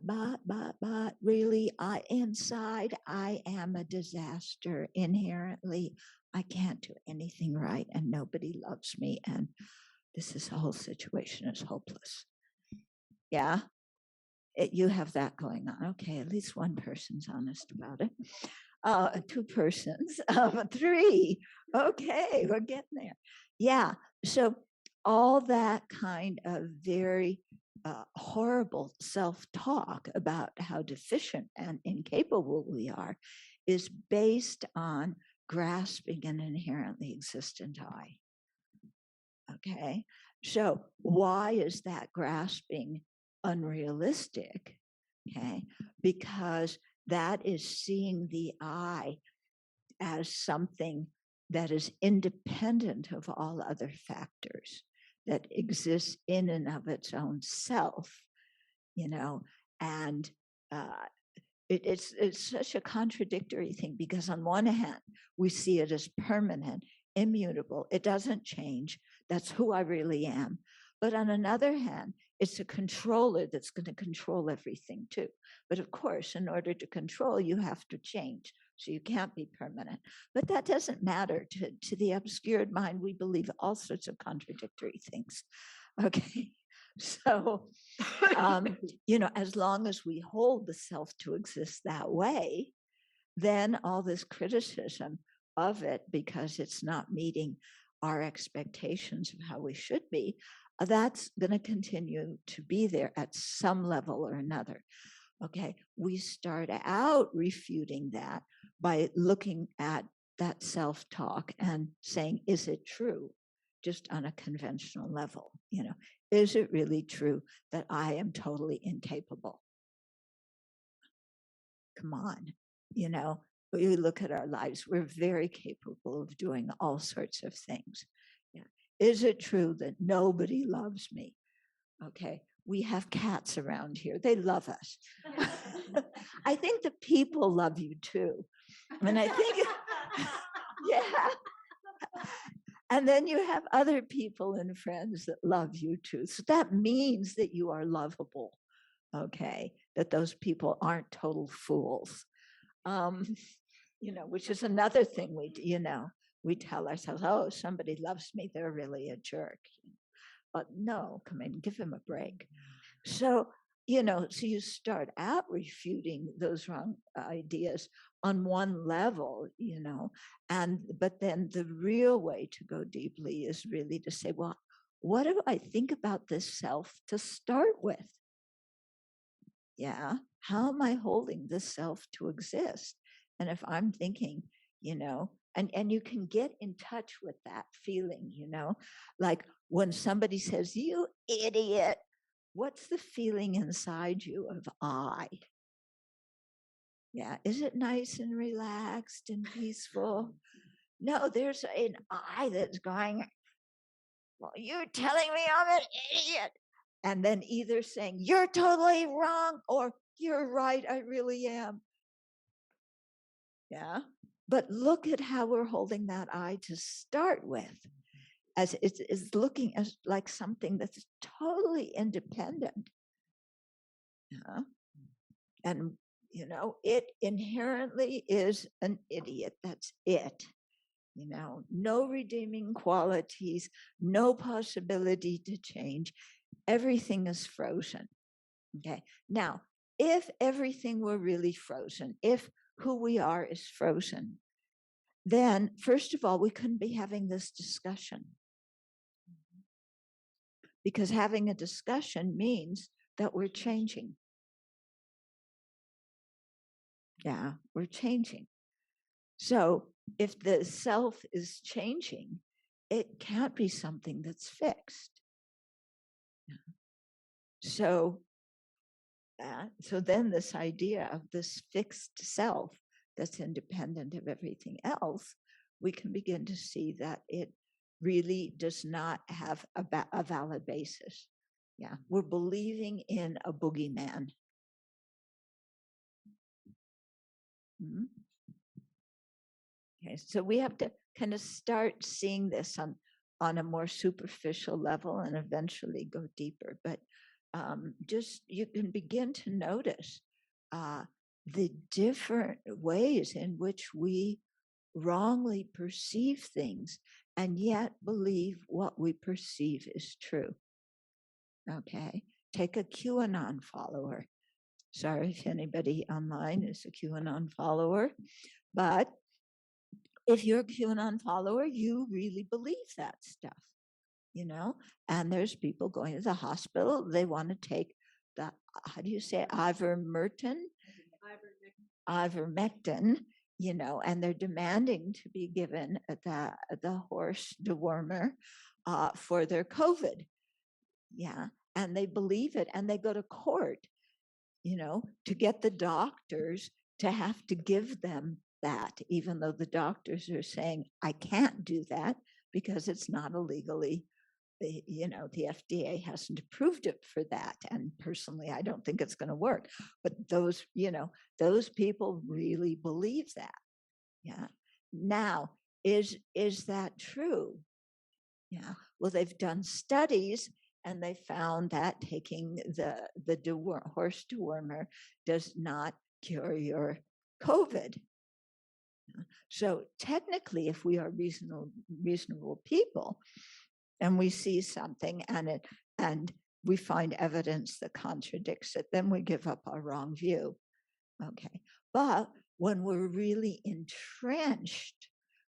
really, inside, I am a disaster inherently. I can't do anything right, and nobody loves me, and this whole situation is hopeless. Yeah, you have that going on. Okay, at least one person's honest about it. 2 persons, 3. Okay, we're getting there. Yeah, so all that kind of very horrible self-talk about how deficient and incapable we are is based on grasping an inherently existent I. Okay, so why is that grasping unrealistic? Okay, because that is seeing the I as something that is independent of all other factors, that exists in and of its own self, and it's such a contradictory thing, because on one hand, we see it as permanent, immutable, it doesn't change, that's who I really am. But on another hand, it's a controller that's going to control everything too. But of course, in order to control, you have to change. So you can't be permanent. But that doesn't matter. To the obscured mind, we believe all sorts of contradictory things. Okay. So, as long as we hold the self to exist that way, then all this criticism of it, because it's not meeting our expectations of how we should be, that's going to continue to be there at some level or another. Okay, we start out refuting that by looking at that self-talk and saying, is it true? Just on a conventional level, is it really true that I am totally incapable? Come on, we look at our lives, we're very capable of doing all sorts of things. Yeah. Is it true that nobody loves me? Okay, we have cats around here. They love us. I think the people love you too. And I think, yeah. And then you have other people and friends that love you too. So that means that you are lovable, okay? That those people aren't total fools, which is another thing we tell ourselves, oh, somebody loves me, they're really a jerk. But no, come in, give him a break. So, so you start out refuting those wrong ideas on one level, but then the real way to go deeply is really to say, well, what do I think about this self to start with? Yeah, how am I holding this self to exist? And if I'm thinking, and you can get in touch with that feeling, like when somebody says, you idiot, what's the feeling inside you of I? Yeah, is it nice and relaxed and peaceful? No, there's an I that's going, well, you're telling me I'm an idiot. And then either saying, you're totally wrong, or you're right, I really am. Yeah. But look at how we're holding that I to start with, as it's looking as like something that's totally independent. Yeah. And, it inherently is an idiot. That's it. No redeeming qualities, no possibility to change. Everything is frozen. Okay. Now, if everything were really frozen, if who we are is frozen, then first of all, we couldn't be having this discussion. Because having a discussion means that we're changing. Yeah, we're changing. So if the self is changing, it can't be something that's fixed. So then this idea of this fixed self that's independent of everything else, we can begin to see that it really does not have a valid basis. Yeah, we're believing in a boogeyman. Mm-hmm. Okay, so we have to kind of start seeing this on a more superficial level and eventually go deeper. But just you can begin to notice the different ways in which we wrongly perceive things and yet believe what we perceive is true. Okay, take a QAnon follower. Sorry if anybody online is a QAnon follower, but if you're a QAnon follower, you really believe that stuff, and there's people going to the hospital. They want to take the, how do you say, ivermectin, and they're demanding to be given the horse dewormer for their COVID. Yeah, and they believe it, and they go to court. to get the doctors to have to give them that, even though the doctors are saying, I can't do that because it's not illegally, the FDA hasn't approved it for that. And personally, I don't think it's going to work. But those people really believe that. Yeah. Now, is that true? Yeah. Well, they've done studies and they found that taking the horse dewormer does not cure your COVID. So technically, if we are reasonable people, and we see something and we find evidence that contradicts it, then we give up our wrong view. Okay. But when we're really entrenched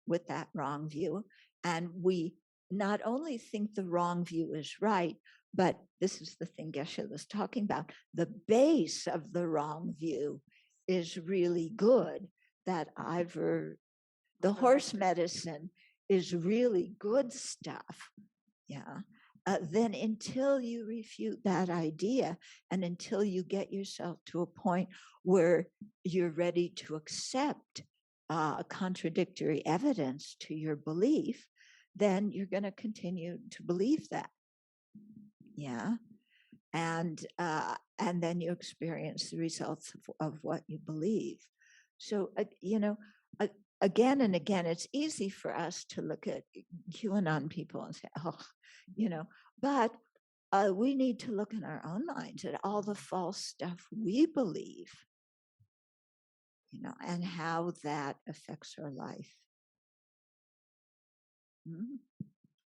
with that wrong view, and we not only think the wrong view is right, but this is the thing Geshe was talking about, the base of the wrong view is really good, that the horse medicine is really good stuff. Yeah. Then until you refute that idea and until you get yourself to a point where you're ready to accept contradictory evidence to your belief, then you're going to continue to believe that. Yeah. And then you experience the results of what you believe. So, again and again, it's easy for us to look at QAnon people and say, oh, but we need to look in our own minds at all the false stuff we believe, and how that affects our life. Mm-hmm.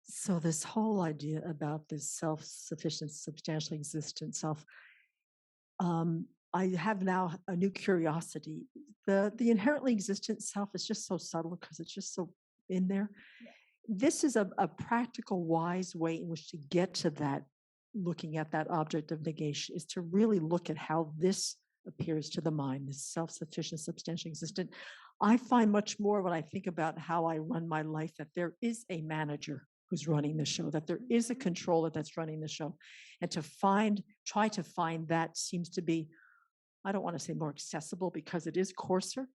So this whole idea about this self-sufficient, substantially existent self, I have now a new curiosity. The inherently existent self is just so subtle because it's just so in there. Yeah. This is a practical, wise way in which to get to that, looking at that object of negation, is to really look at how this appears to the mind, this self-sufficient, substantially existent. I find much more when I think about how I run my life that there is a manager who's running the show, that there is a controller that's running the show. And try to find that seems to be, I don't want to say more accessible because it is coarser.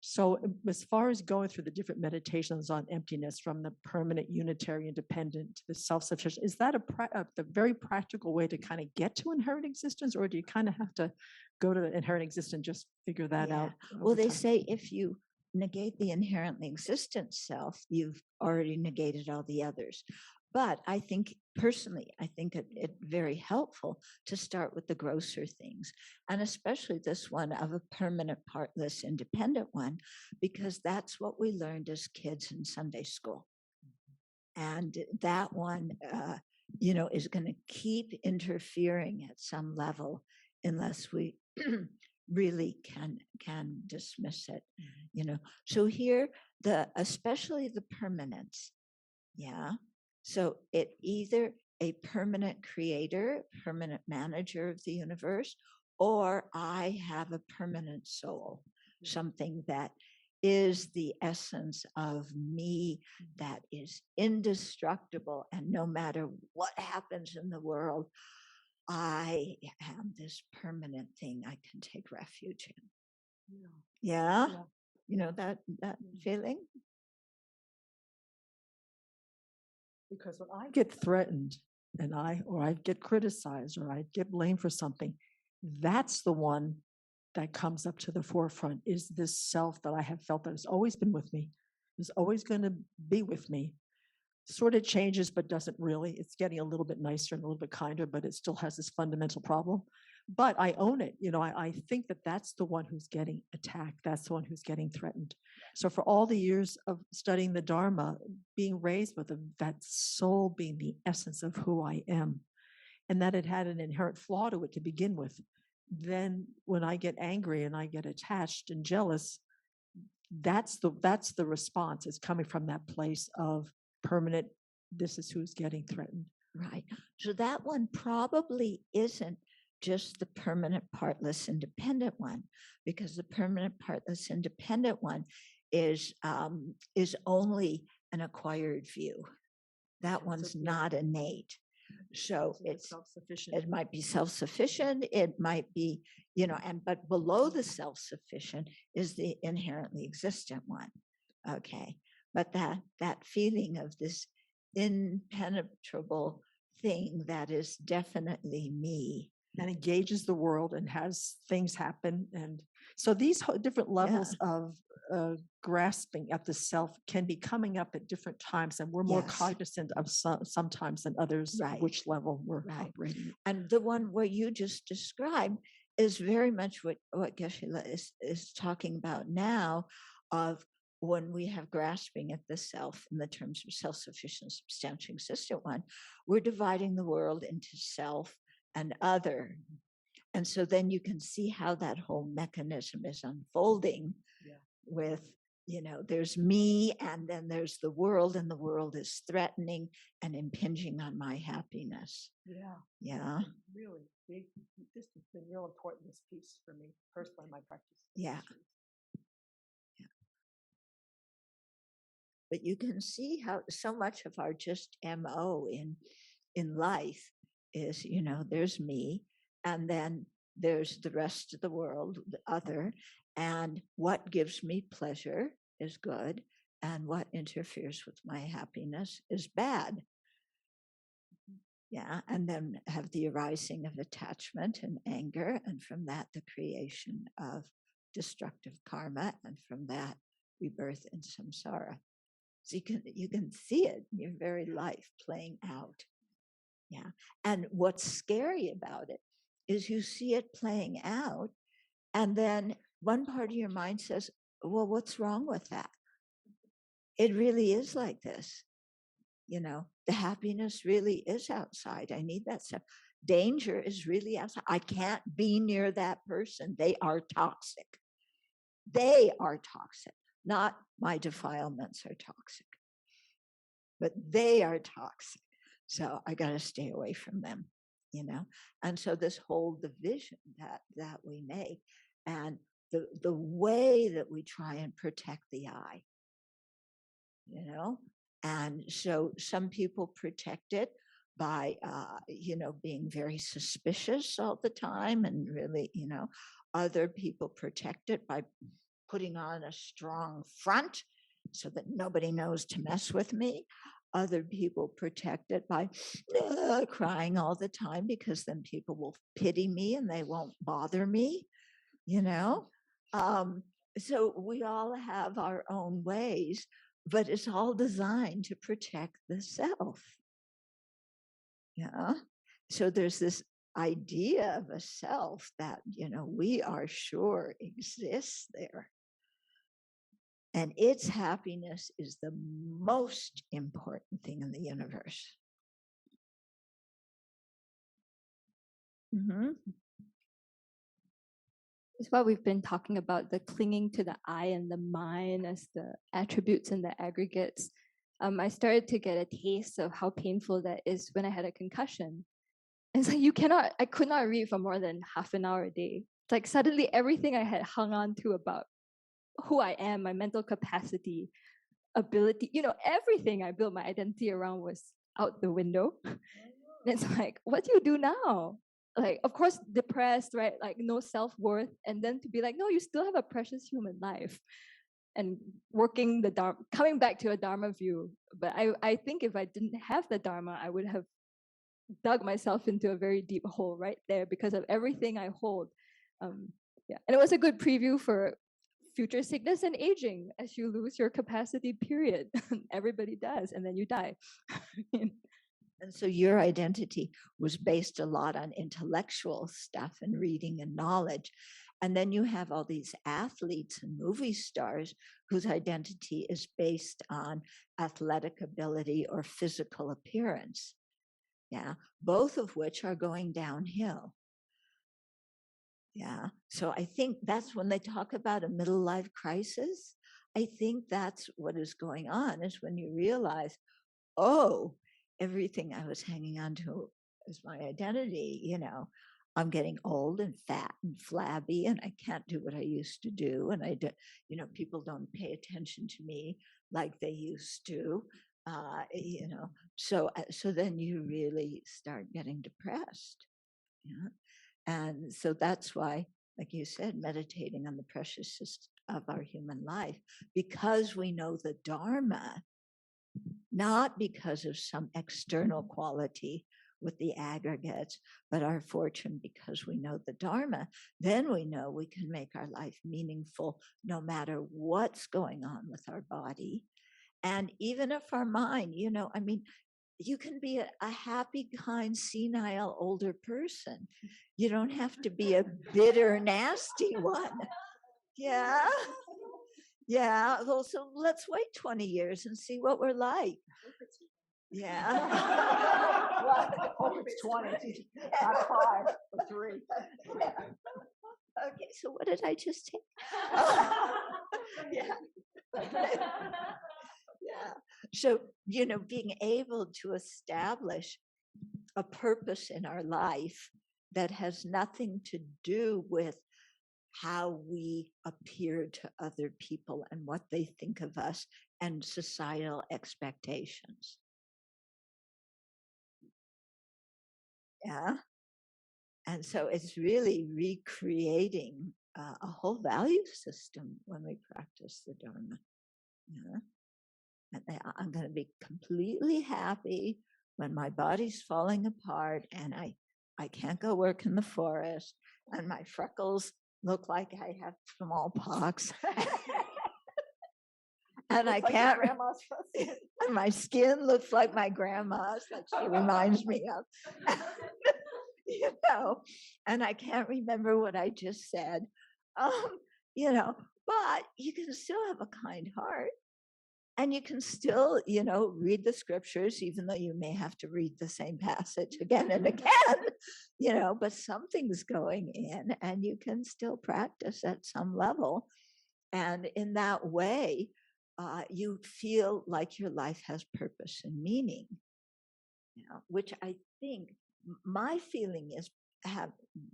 So as far as going through the different meditations on emptiness, from the permanent, unitary, independent to the self-sufficient, is that a very practical way to kind of get to inherent existence, or do you kind of have to go to the inherent existence and just figure that out? Well, they say if you negate the inherently existent self, you've already negated all the others. But I think personally, it very helpful to start with the grosser things, and especially this one of a permanent, partless, independent one, because that's what we learned as kids in Sunday school. And that one, is going to keep interfering at some level unless we really can dismiss it. So here, especially the permanence. Yeah. So it either a permanent creator, permanent manager of the universe, or I have a permanent soul, something that is the essence of me, that is indestructible. And no matter what happens in the world, I am this permanent thing I can take refuge in. Yeah. That feeling? Because when I get threatened and I get criticized or I get blamed for something, that's the one that comes up to the forefront, is this self that I have felt that has always been with me, is always going to be with me. Sort of changes, but doesn't really. It's getting a little bit nicer and a little bit kinder, but it still has this fundamental problem. But I own it. I think that that's the one who's getting attacked. That's the one who's getting threatened. So for all the years of studying the Dharma, being raised with that soul being the essence of who I am, and that it had an inherent flaw to it to begin with, then when I get angry and I get attached and jealous, that's the response. It's coming from that place of permanent, this is who's getting threatened. Right. So that one probably isn't just the permanent, partless, independent one, because the permanent, partless, independent one is only an acquired view. That one's not innate. So it's self-sufficient. it might be self-sufficient, it might be, but below the self-sufficient is the inherently existent one. Okay. But that feeling of this impenetrable thing that is definitely me. And engages the world and has things happen. And so these different levels of grasping at the self can be coming up at different times, and we're more cognizant of sometimes than others, which level we're operating. And the one where you just described is very much what Geshe is talking about now, of when we have grasping at the self in the terms of self-sufficient, substantial, existent one, we're dividing the world into self and other. And so then you can see how that whole mechanism is unfolding with, there's me and then there's the world, and the world is threatening and impinging on my happiness. Yeah. Really big. This has been real important, this piece for me personally in my practice. Yeah. But you can see how so much of our just MO in life is, there's me, and then there's the rest of the world, the other, and what gives me pleasure is good, and what interferes with my happiness is bad. Yeah, and then have the arising of attachment and anger, and from that the creation of destructive karma, and from that rebirth in samsara. So you can see it in your very life playing out. Yeah. And what's scary about it is you see it playing out, and then one part of your mind says, well, what's wrong with that? It really is like this. The happiness really is outside. I need that stuff. Danger is really outside. I can't be near that person. They are toxic. They are toxic. Not my defilements are toxic, but they are toxic. So I got to stay away from them, And so this whole division that we make, and the way that we try and protect the I, and so some people protect it by, being very suspicious all the time, and really, other people protect it by putting on a strong front so that nobody knows to mess with me. Other people protect it by crying all the time, because then people will pity me and they won't bother me, So we all have our own ways, but it's all designed to protect the self. Yeah. So there's this idea of a self that, we are sure exists there. And its happiness is the most important thing in the universe. Mm-hmm. It's what we've been talking about, the clinging to the I and the mine as the attributes and the aggregates. I started to get a taste of how painful that is when I had a concussion. It's like I could not read for more than half an hour a day. It's like suddenly everything I had hung on to about who I am, my mental capacity, ability, everything I built my identity around was out the window. And it's like, what do you do now? Like, of course, depressed, right? Like, no self-worth. And then to be like, no, you still have a precious human life. And working the Dharma, coming back to a Dharma view. But I think if I didn't have the Dharma, I would have dug myself into a very deep hole right there because of everything I hold. And it was a good preview for future sickness and aging as you lose your capacity, period. Everybody does, and then you die. And so your identity was based a lot on intellectual stuff and reading and knowledge. And then you have all these athletes and movie stars whose identity is based on athletic ability or physical appearance. Yeah, both of which are going downhill. Yeah, so I think that's when they talk about a middle life crisis. I think that's what is going on, is when you realize, oh, everything I was hanging on to as my identity, I'm getting old and fat and flabby, and I can't do what I used to do. And people don't pay attention to me like they used to. So then you really start getting depressed. Yeah. And so that's why, like you said, meditating on the preciousness of our human life, because we know the Dharma, not because of some external quality with the aggregates, but our fortune because we know the Dharma, then we know we can make our life meaningful no matter what's going on with our body. And even if our mind, you can be a happy, kind, senile older person. You don't have to be a bitter, nasty one. Yeah. Yeah. Well, so let's wait 20 years and see what we're like. Yeah. Hope it's 20, not 5 or 3. Yeah. Okay, so what did I just take? Yeah. Yeah. So, being able to establish a purpose in our life that has nothing to do with how we appear to other people and what they think of us and societal expectations. Yeah. And so it's really recreating a whole value system when we practice the Dharma. Yeah. And I'm going to be completely happy when my body's falling apart and I can't go work in the forest and my freckles look like I have smallpox. And I can't, and my skin looks like my grandma's, that she reminds me of. And I can't remember what I just said. But you can still have a kind heart. And you can still, read the scriptures, even though you may have to read the same passage again and again, but something's going in and you can still practice at some level. And in that way, you feel like your life has purpose and meaning, which I think my feeling is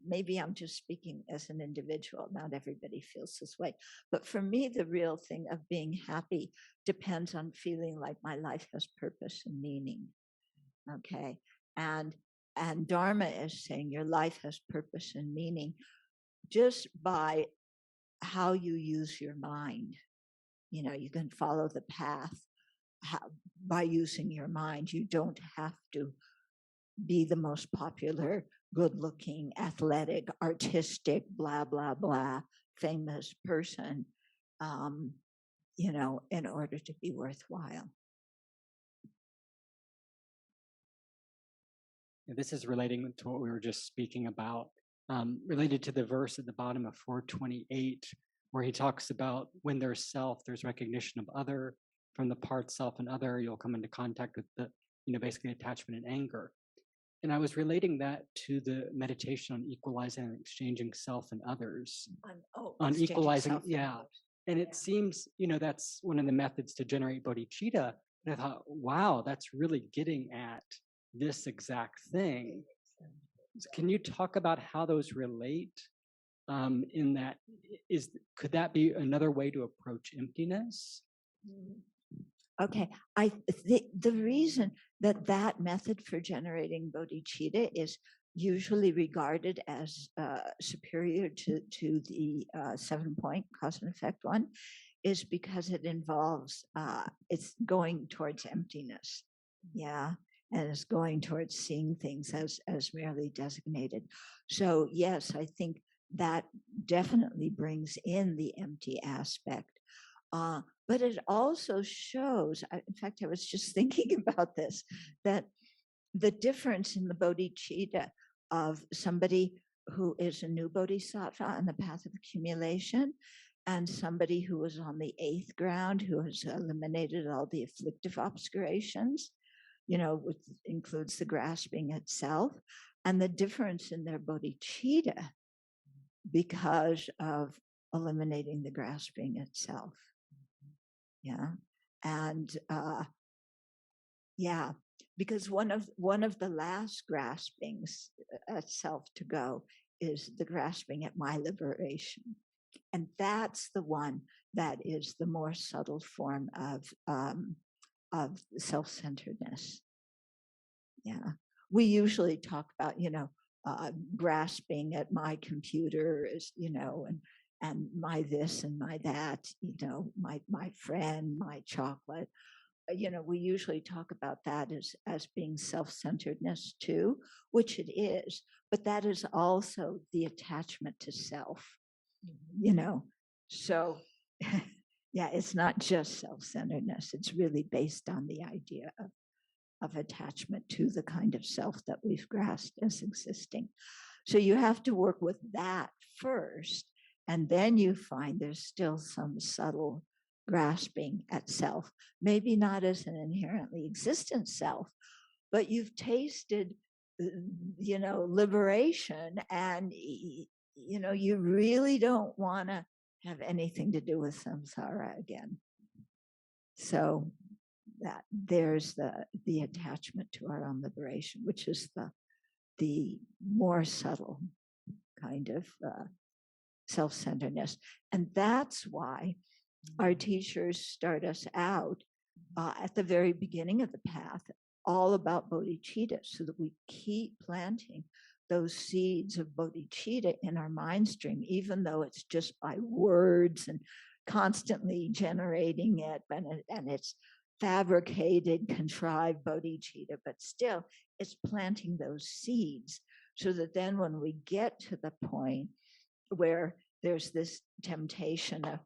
maybe I'm just speaking as an individual, not everybody feels this way, but for me the real thing of being happy depends on feeling like my life has purpose and meaning. Okay. And Dharma is saying your life has purpose and meaning just by how you use your mind. You can follow the path by using your mind. You don't have to be the most popular, good-looking, athletic, artistic, blah, blah, blah, famous person, in order to be worthwhile. This is relating to what we were just speaking about, related to the verse at the bottom of 428, where he talks about when there's self, there's recognition of other. From the part self and other, you'll come into contact with the, basically attachment and anger. And I was relating that to the meditation on equalizing and exchanging self and others. On equalizing, yeah. And it seems, that's one of the methods to generate bodhicitta. And I thought, wow, that's really getting at this exact thing. So can you talk about how those relate? In that, could that be another way to approach emptiness? Okay, the reason that method for generating bodhicitta is usually regarded as superior to the 7-point cause and effect one is because it involves it's going towards emptiness, and it's going towards seeing things as merely designated. So yes, I think that definitely brings in the empty aspect. But it also shows, in fact, I was just thinking about this, that the difference in the bodhicitta of somebody who is a new bodhisattva on the path of accumulation and somebody who is on the 8th ground, who has eliminated all the afflictive obscurations, which includes the grasping itself, and the difference in their bodhicitta because of eliminating the grasping itself. And because one of the last graspings at self to go is the grasping at my liberation, and that's the one that is the more subtle form of of self-centeredness. Yeah, we usually talk about, grasping at my computer is, and my this and my that, my friend, my chocolate. We usually talk about that as being self-centeredness too, which it is, but that is also the attachment to self, So, yeah, it's not just self-centeredness. It's really based on the idea of attachment to the kind of self that we've grasped as existing. So you have to work with that first, and then you find there's still some subtle grasping at self, maybe not as an inherently existent self, but you've tasted, liberation, and, you really don't want to have anything to do with samsara again. So that there's the attachment to our own liberation, which is the more subtle kind of self-centeredness. And that's why our teachers start us out at the very beginning of the path, all about bodhicitta, so that we keep planting those seeds of bodhicitta in our mind stream, even though it's just by words and constantly generating it, and it's fabricated, contrived bodhicitta, but still it's planting those seeds, so that then when we get to the point where there's this temptation of,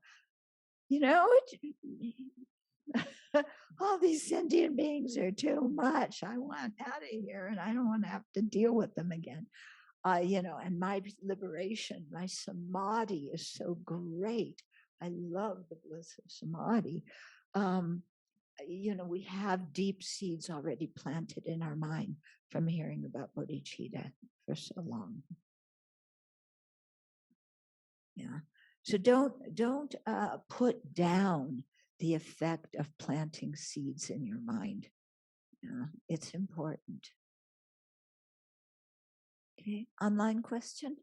all these sentient beings are too much. I want out of here, and I don't want to have to deal with them again. And my liberation, my samadhi is so great. I love the bliss of samadhi. We have deep seeds already planted in our mind from hearing about bodhicitta for so long. Yeah. So don't put down the effect of planting seeds in your mind. It's important. Okay, online question.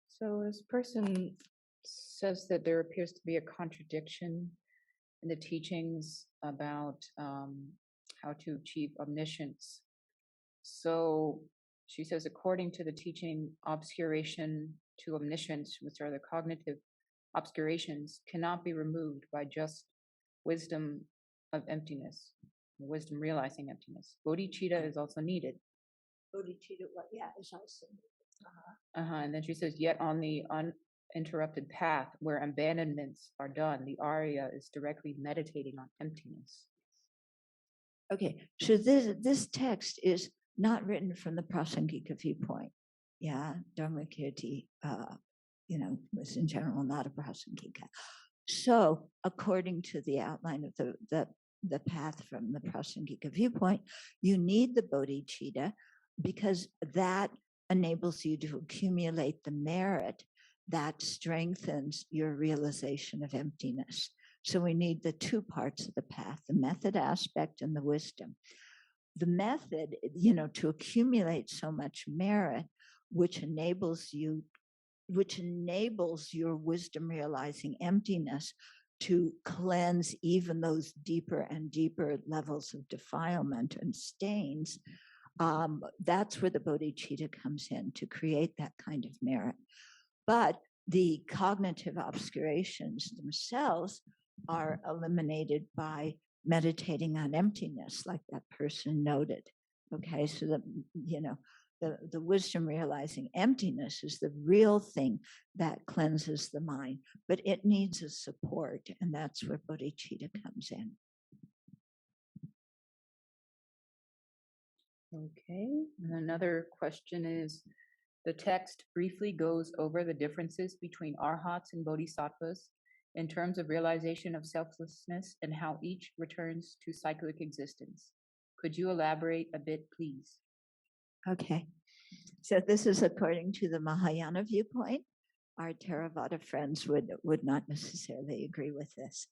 So this person says that there appears to be a contradiction in the teachings about how to achieve omniscience. So she says, according to the teaching, obscuration to omniscience, which are the cognitive obscurations, cannot be removed by just wisdom of emptiness, wisdom realizing emptiness. Bodhicitta is also needed. Bodhicitta, is also needed. And then she says, yet on the uninterrupted path where abandonments are done, the Arya is directly meditating on emptiness. Okay, so this text is not written from the Prasangika viewpoint. Yeah, Dharmakirti, was in general not a Prasangika. So, according to the outline of the path from the Prasangika viewpoint, you need the bodhicitta because that enables you to accumulate the merit that strengthens your realization of emptiness. So we need the two parts of the path, the method aspect and the wisdom. The method, to accumulate so much merit, which enables your wisdom realizing emptiness to cleanse even those deeper and deeper levels of defilement and stains. That's where the bodhicitta comes in, to create that kind of merit. But the cognitive obscurations themselves are eliminated by meditating on emptiness, like that person noted. Okay, so that, the wisdom realizing emptiness is the real thing that cleanses the mind, but it needs a support, and that's where bodhicitta comes in. Okay, and another question is, the text briefly goes over the differences between Arhats and Bodhisattvas in terms of realization of selflessness and how each returns to cyclic existence. Could you elaborate a bit, please? Okay, so this is according to the Mahayana viewpoint. Our Theravada friends would not necessarily agree with this.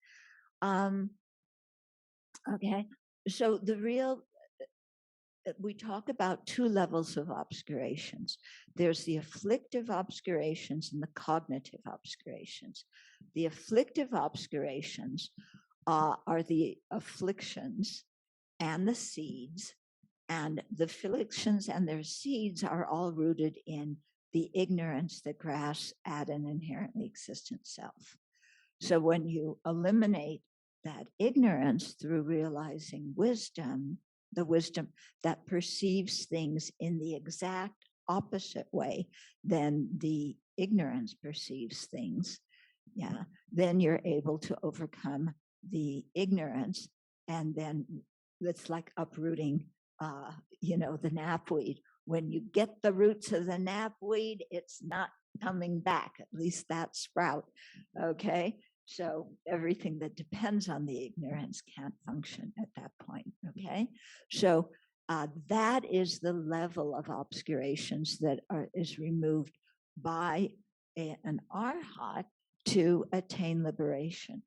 Okay, so we talk about two levels of obscurations. There's the afflictive obscurations and the cognitive obscurations. The afflictive obscurations are the afflictions and the seeds, and the afflictions and their seeds are all rooted in the ignorance that grasps at an inherently existent self. So when you eliminate that ignorance through realizing wisdom, the wisdom that perceives things in the exact opposite way than the ignorance perceives things, then you're able to overcome the ignorance. And then it's like uprooting, the knapweed. When you get the roots of the knapweed, it's not coming back, at least that sprout, okay? So everything that depends on the ignorance can't function at that point, okay? So that is the level of obscurations that is removed by an arhat to attain liberation,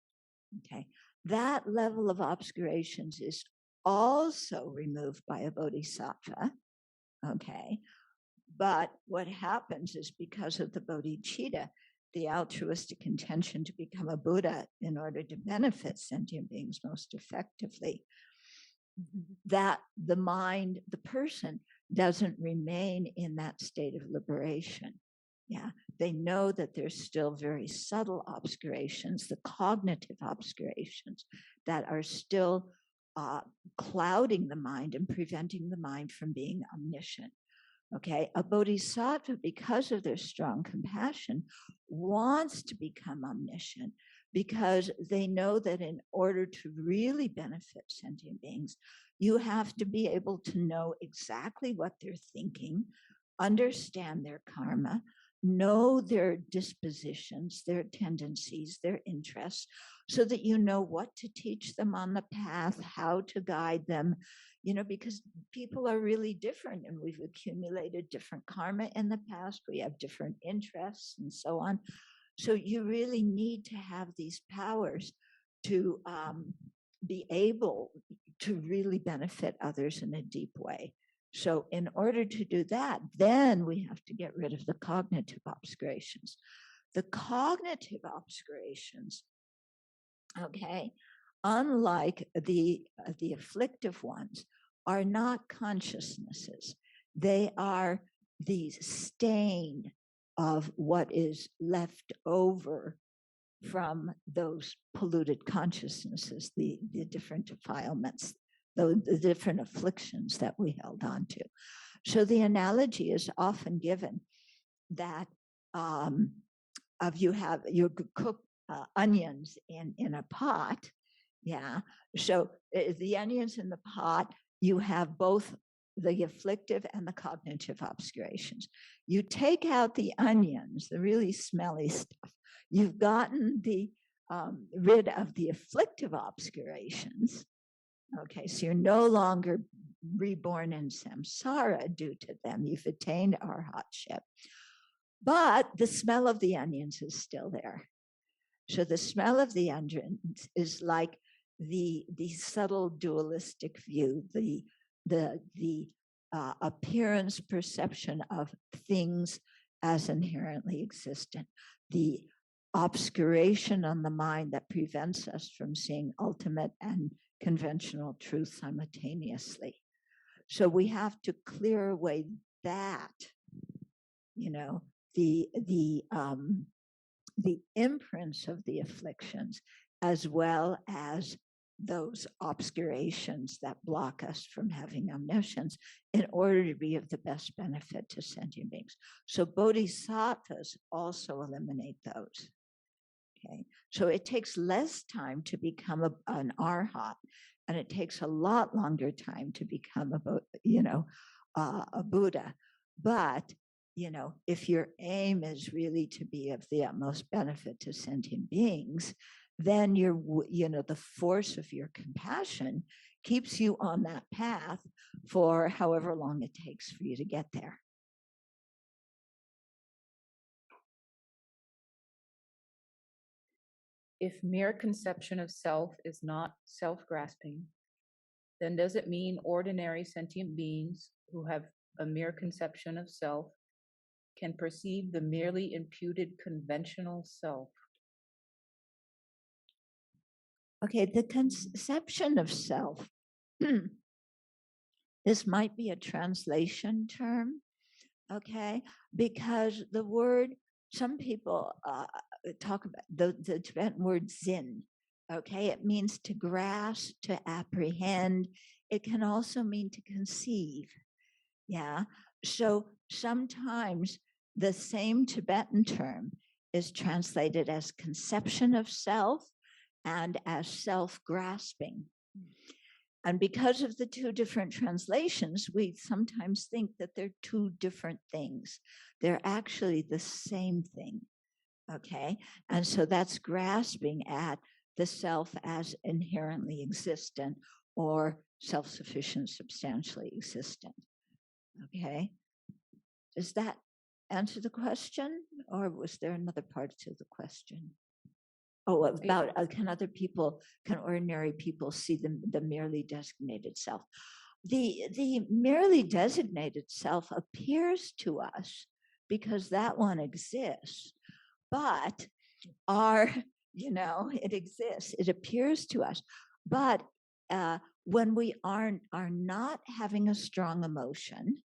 okay? That level of obscurations is also removed by a bodhisattva, okay? But what happens is because of the bodhicitta, the altruistic intention to become a Buddha in order to benefit sentient beings most effectively, that the mind, the person doesn't remain in that state of liberation. They know that there's still very subtle obscurations, the cognitive obscurations that are still clouding the mind and preventing the mind from being omniscient. Okay, a bodhisattva, because of their strong compassion, wants to become omniscient because they know that in order to really benefit sentient beings, you have to be able to know exactly what they're thinking, understand their karma, know their dispositions, their tendencies, their interests, so that you know what to teach them on the path, how to guide them, because people are really different and we've accumulated different karma in the past. We have different interests and so on. So you really need to have these powers to be able to really benefit others in a deep way. So in order to do that, then we have to get rid of the cognitive obscurations. The cognitive obscurations, okay, unlike the afflictive ones, are not consciousnesses. They are the stain of what is left over from those polluted consciousnesses, the different defilements, the different afflictions that we held on to. So the analogy is often given that you cook onions in a pot, so the onions in the pot, you have both the afflictive and the cognitive obscurations. You take out the onions, the really smelly stuff, you've gotten rid of the afflictive obscurations. Okay, so you're no longer reborn in samsara due to them. You've attained arhatship. But the smell of the onions is still there. So the smell of the onions is like the subtle dualistic view, the appearance perception of things as inherently existent, the obscuration on the mind that prevents us from seeing ultimate and conventional truth simultaneously. So we have to clear away that, the imprints of the afflictions, as well as those obscurations that block us from having omniscience, in order to be of the best benefit to sentient beings. So bodhisattvas also eliminate those. Okay, so it takes less time to become an arhat, and it takes a lot longer time to become a Buddha. But if your aim is really to be of the utmost benefit to sentient beings, then the force of your compassion keeps you on that path for however long it takes for you to get there. If mere conception of self is not self-grasping, then does it mean ordinary sentient beings who have a mere conception of self can perceive the merely imputed conventional self? Okay, the conception of self. This might be a translation term, okay, because the word, some people talk about the Tibetan word zin, okay, it means to grasp, to apprehend. It can also mean to conceive, yeah. So sometimes the same Tibetan term is translated as conception of self and as self-grasping. And because of the two different translations, we sometimes think that they're two different things. They're actually the same thing, okay? And so that's grasping at the self as inherently existent or self-sufficient, substantially existent, okay? Does that answer the question? Or was there another part to the question? Oh, about can ordinary people see the merely designated self? The merely designated self appears to us because that one exists, but it exists, it appears to us. But when we are not having a strong emotion,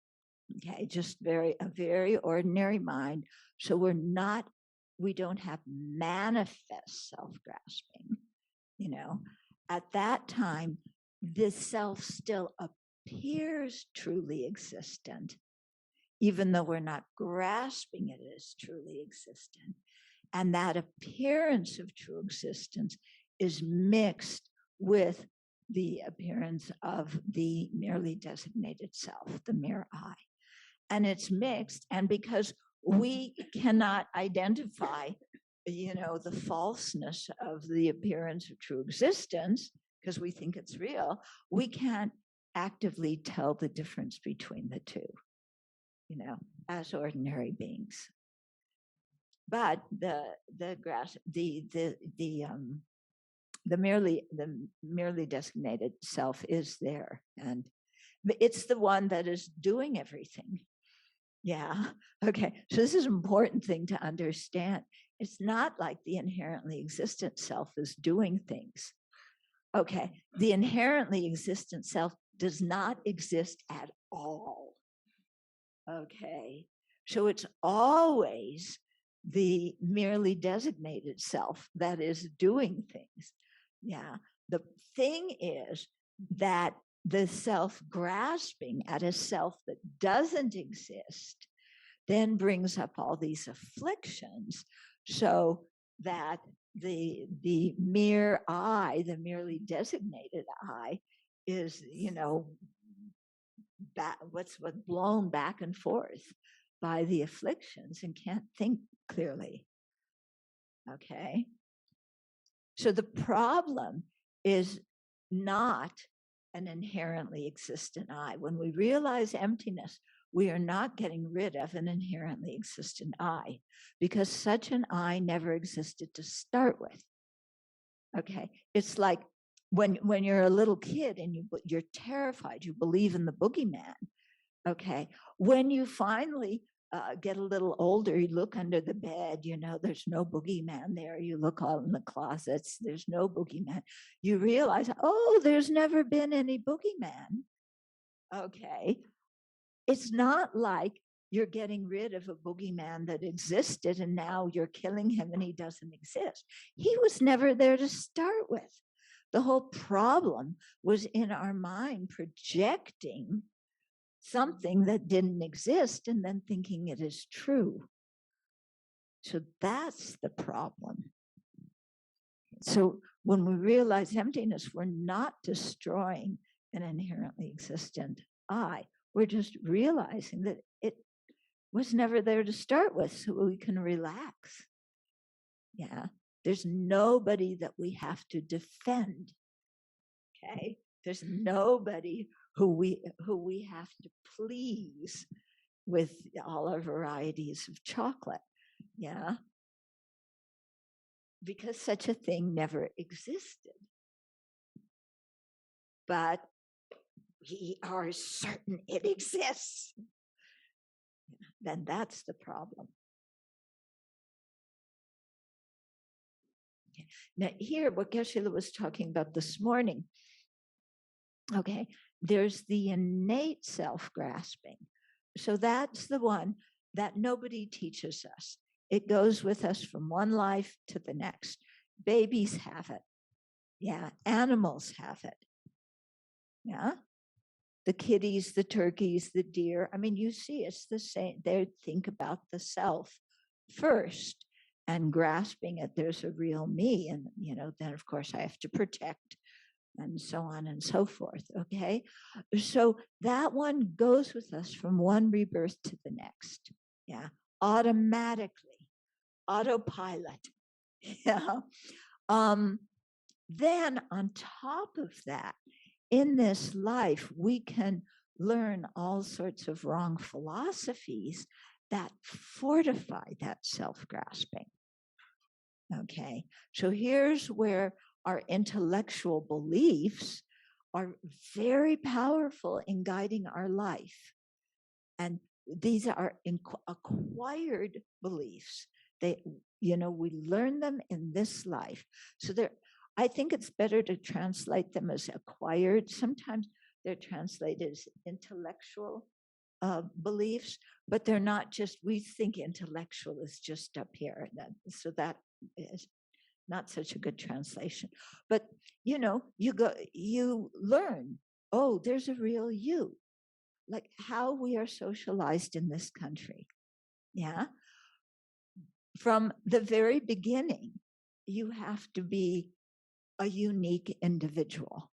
okay, just a very ordinary mind, so we don't have manifest self-grasping, at that time, this self still appears truly existent, even though we're not grasping it as truly existent. And that appearance of true existence is mixed with the appearance of the merely designated self, the mere I. And it's mixed, and because we cannot identify, the falseness of the appearance of true existence, because we think it's real, we can't actively tell the difference between the two, as ordinary beings. But the merely designated self is there, and it's the one that is doing everything. Yeah. Okay. So this is an important thing to understand. It's not like the inherently existent self is doing things. Okay. The inherently existent self does not exist at all. Okay. So it's always the merely designated self that is doing things. Yeah. The thing is that the self-grasping at a self that doesn't exist then brings up all these afflictions, so that the mere I, the merely designated I, is, what's blown back and forth by the afflictions and can't think clearly. Okay. So the problem is not an inherently existent I. When we realize emptiness, we are not getting rid of an inherently existent I, because such an I never existed to start with. Okay, it's like when you're a little kid and you're terrified, you believe in the boogeyman. Okay, when you finally get a little older, you look under the bed, there's no boogeyman there. You look all in the closets, there's no boogeyman. You realize, oh, there's never been any boogeyman. Okay. It's not like you're getting rid of a boogeyman that existed and now you're killing him and he doesn't exist. He was never there to start with. The whole problem was in our mind projecting something that didn't exist and then thinking it is true. So that's the problem. So when we realize emptiness, we're not destroying an inherently existent I. We're just realizing that it was never there to start with, so we can relax. Yeah, there's nobody that we have to defend. Okay, there's nobody who we have to please with all our varieties of chocolate. Yeah, because such a thing never existed. But we are certain it exists. Then that's the problem. Now, here, what Geshe was talking about this morning, okay, there's the innate self-grasping. So that's the one that nobody teaches us. It goes with us from one life to the next. Babies have it. Yeah, animals have it. Yeah, the kitties, the turkeys, the deer. I mean, you see, it's the same. They think about the self first and grasping it. There's a real me. And, then of course I have to protect and so on and so forth. Okay. So that one goes with us from one rebirth to the next. Yeah. Automatically, autopilot. Yeah. Then on top of that, in this life, we can learn all sorts of wrong philosophies that fortify that self-grasping. Okay, so here's where our intellectual beliefs are very powerful in guiding our life. And these are acquired beliefs. We learn them in this life. So I think it's better to translate them as acquired. Sometimes they're translated as intellectual beliefs, but they're not just, we think intellectual is just up here. So that is not such a good translation. But, you learn, oh, there's a real you, like how we are socialized in this country. Yeah. From the very beginning, you have to be a unique individual.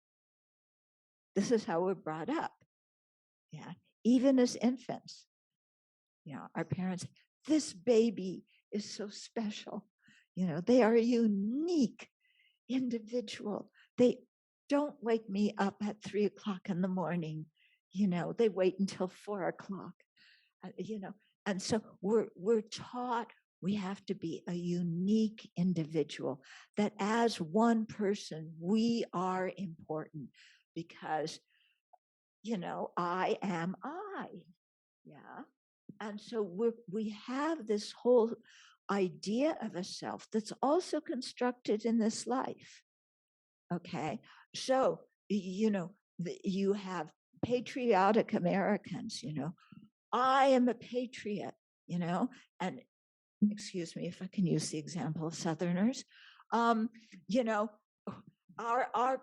This is how we're brought up. Yeah. Even as infants, our parents, this baby is so special. They are a unique individual. They don't wake me up at 3 o'clock in the morning. They wait until 4 o'clock, and so we're taught we have to be a unique individual, that as one person, we are important because, I am I. Yeah. And so we have this whole idea of a self that's also constructed in this life. Okay. So, you have patriotic Americans, I am a patriot, and excuse me if I can use the example of Southerners, our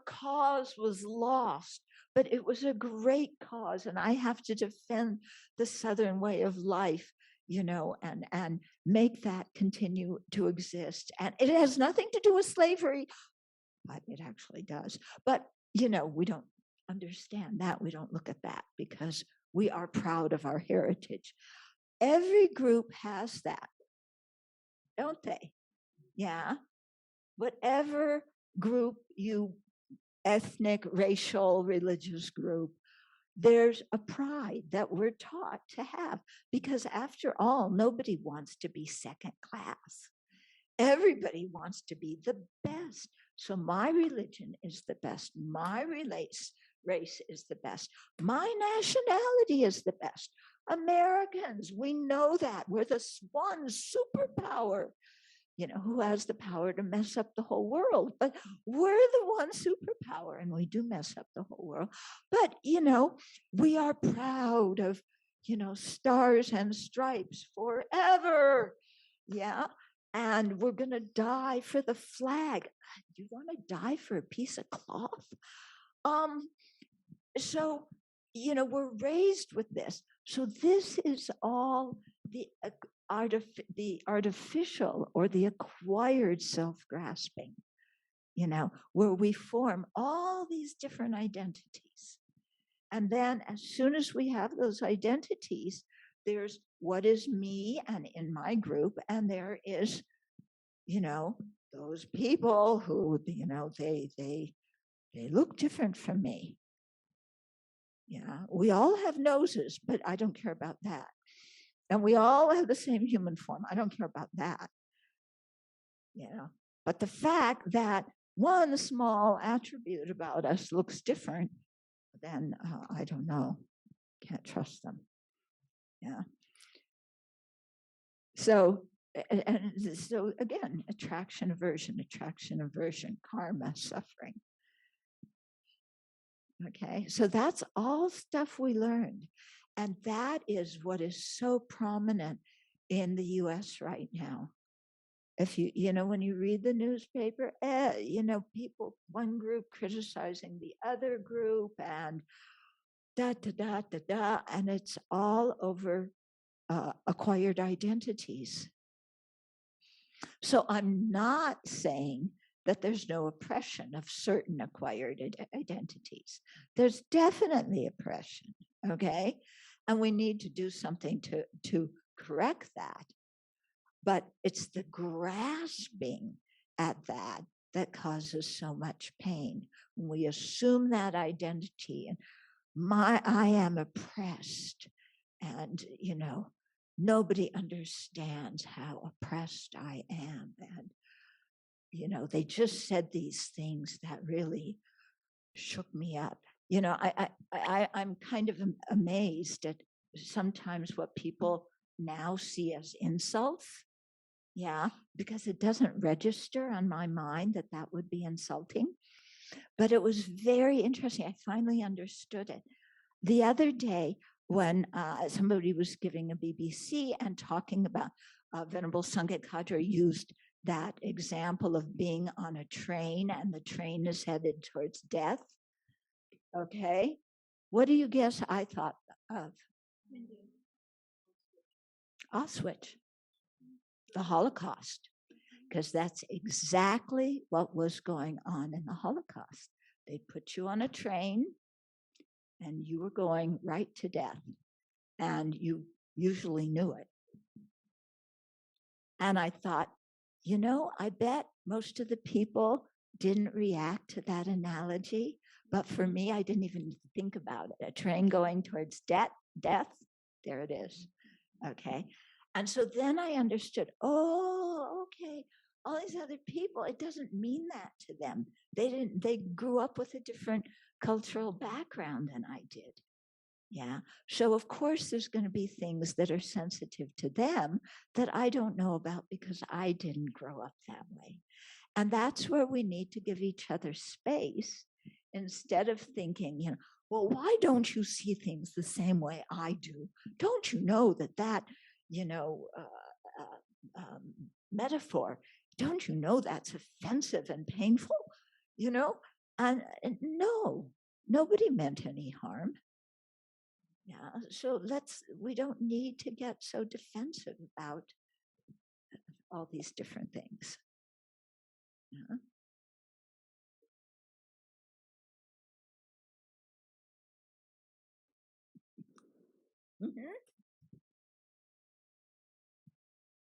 cause was lost, but it was a great cause, and I have to defend the Southern way of life, and make that continue to exist. And it has nothing to do with slavery, but it actually does. But, we don't understand that. We don't look at that because we are proud of our heritage. Every group has that, don't they? Yeah. Whatever group ethnic, racial, religious group, there's a pride that we're taught to have, because after all, nobody wants to be second class. Everybody wants to be the best. So my religion is the best. My race is the best. My nationality is the best. Americans, we know that. We're the one superpower, who has the power to mess up the whole world. But we're the one superpower, and we do mess up the whole world. But, we are proud of, stars and stripes forever. Yeah. And we're going to die for the flag. You want to die for a piece of cloth? So, we're raised with this. So this is all the artificial or the acquired self-grasping, where we form all these different identities. And then as soon as we have those identities, there's what is me and in my group, and there is, those people who, they look different from me. Yeah, we all have noses, but I don't care about that. And we all have the same human form. I don't care about that. But the fact that one small attribute about us looks different, then I don't know. Can't trust them. Yeah. So and so again, attraction, aversion, karma, suffering. Okay, so that's all stuff we learned. And that is what is so prominent in the US right now. If when you read the newspaper, people, one group criticizing the other group and and it's all over acquired identities. So I'm not saying that there's no oppression of certain acquired identities. There's definitely oppression, okay? And we need to do something to correct that. But it's the grasping at that causes so much pain. When we assume that identity and I am oppressed, and nobody understands how oppressed I am, and they just said these things that really shook me up. I'm kind of amazed at sometimes what people now see as insults. Yeah, because it doesn't register on my mind that would be insulting. But it was very interesting. I finally understood it. The other day, when somebody was giving a BBC and talking about Venerable Thubten Chodron used that example of being on a train and the train is headed towards death. Okay, what do you guess I thought of? Auschwitz, the Holocaust, because that's exactly what was going on in the Holocaust. They put you on a train and you were going right to death, and you usually knew it. And I thought, I bet most of the people didn't react to that analogy, but for me, I didn't even think about it. A train going towards death, there it is. Okay. And so then I understood, okay, all these other people, it doesn't mean that to them. They grew up with a different cultural background than I did. Yeah. So of course there's going to be things that are sensitive to them that I don't know about because I didn't grow up that way. And that's where we need to give each other space instead of thinking, well, why don't you see things the same way I do? Don't you know that metaphor, don't you know that's offensive and painful? And no, nobody meant any harm. Yeah, so we don't need to get so defensive about all these different things. Yeah. Mm-hmm.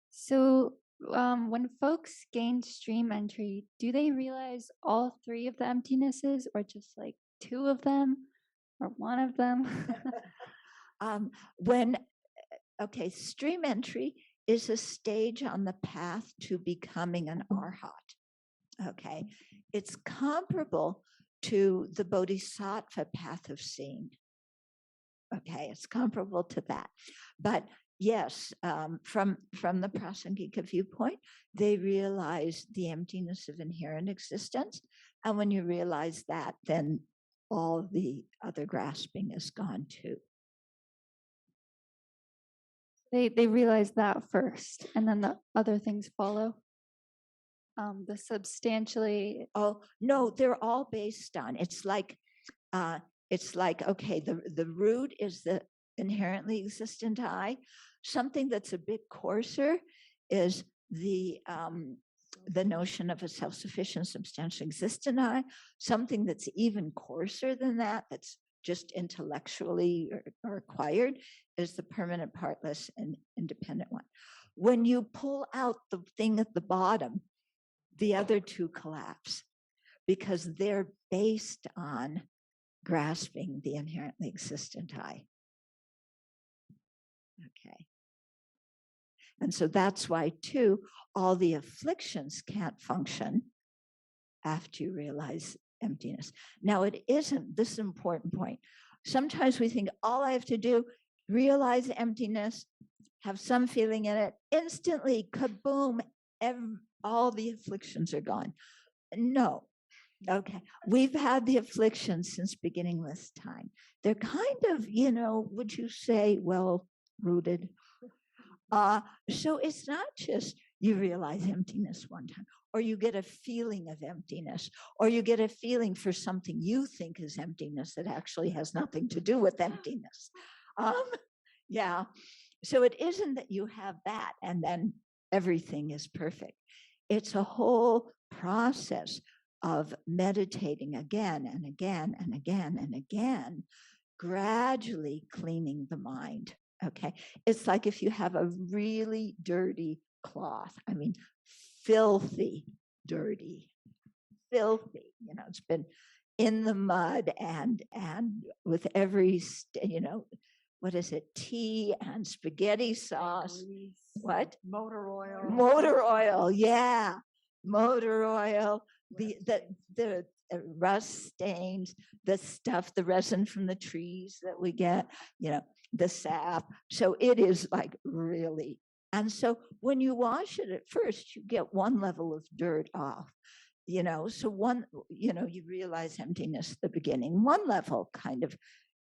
So when folks gain stream entry, do they realize all three of the emptinesses, or just like two of them, or one of them? Stream entry is a stage on the path to becoming an Arhat. Okay, it's comparable to the Bodhisattva path of seeing. Okay, it's comparable to that. But yes, from the Prasangika viewpoint, they realize the emptiness of inherent existence. And when you realize that, then all the other grasping is gone too. They realize that first, and then the other things follow. The substantially. Oh no, they're all based on. It's like okay, the root is the inherently existent I. Something that's a bit coarser is the notion of a self-sufficient, substantial existent I. Something that's even coarser than that, that's just intellectually or acquired, is the permanent, partless, and independent one. When you pull out the thing at the bottom, the other two collapse because they're based on grasping the inherently existent I. Okay. And so that's why, too, all the afflictions can't function after you realize emptiness. Now, it isn't, this is an important point. Sometimes we think all I have to do, realize emptiness, have some feeling in it, instantly, kaboom, all the afflictions are gone. No. Okay. We've had the afflictions since beginningless time. They're kind of, would you say, well rooted? So it's not just you realize emptiness one time, or you get a feeling of emptiness, or you get a feeling for something you think is emptiness that actually has nothing to do with emptiness. Yeah. So it isn't that you have that and then everything is perfect. It's a whole process of meditating again and again and again and again, gradually cleaning the mind. Okay. It's like if you have a really dirty cloth, filthy, dirty, filthy, it's been in the mud and with every, what is it? Tea and spaghetti sauce. What? Motor oil. Motor oil. Yeah. Motor oil. The rust stains, the stuff, the resin from the trees that we get, the sap. So it is like really. And so when you wash it at first, you get one level of dirt off, so one, you realize emptiness at the beginning, one level kind of,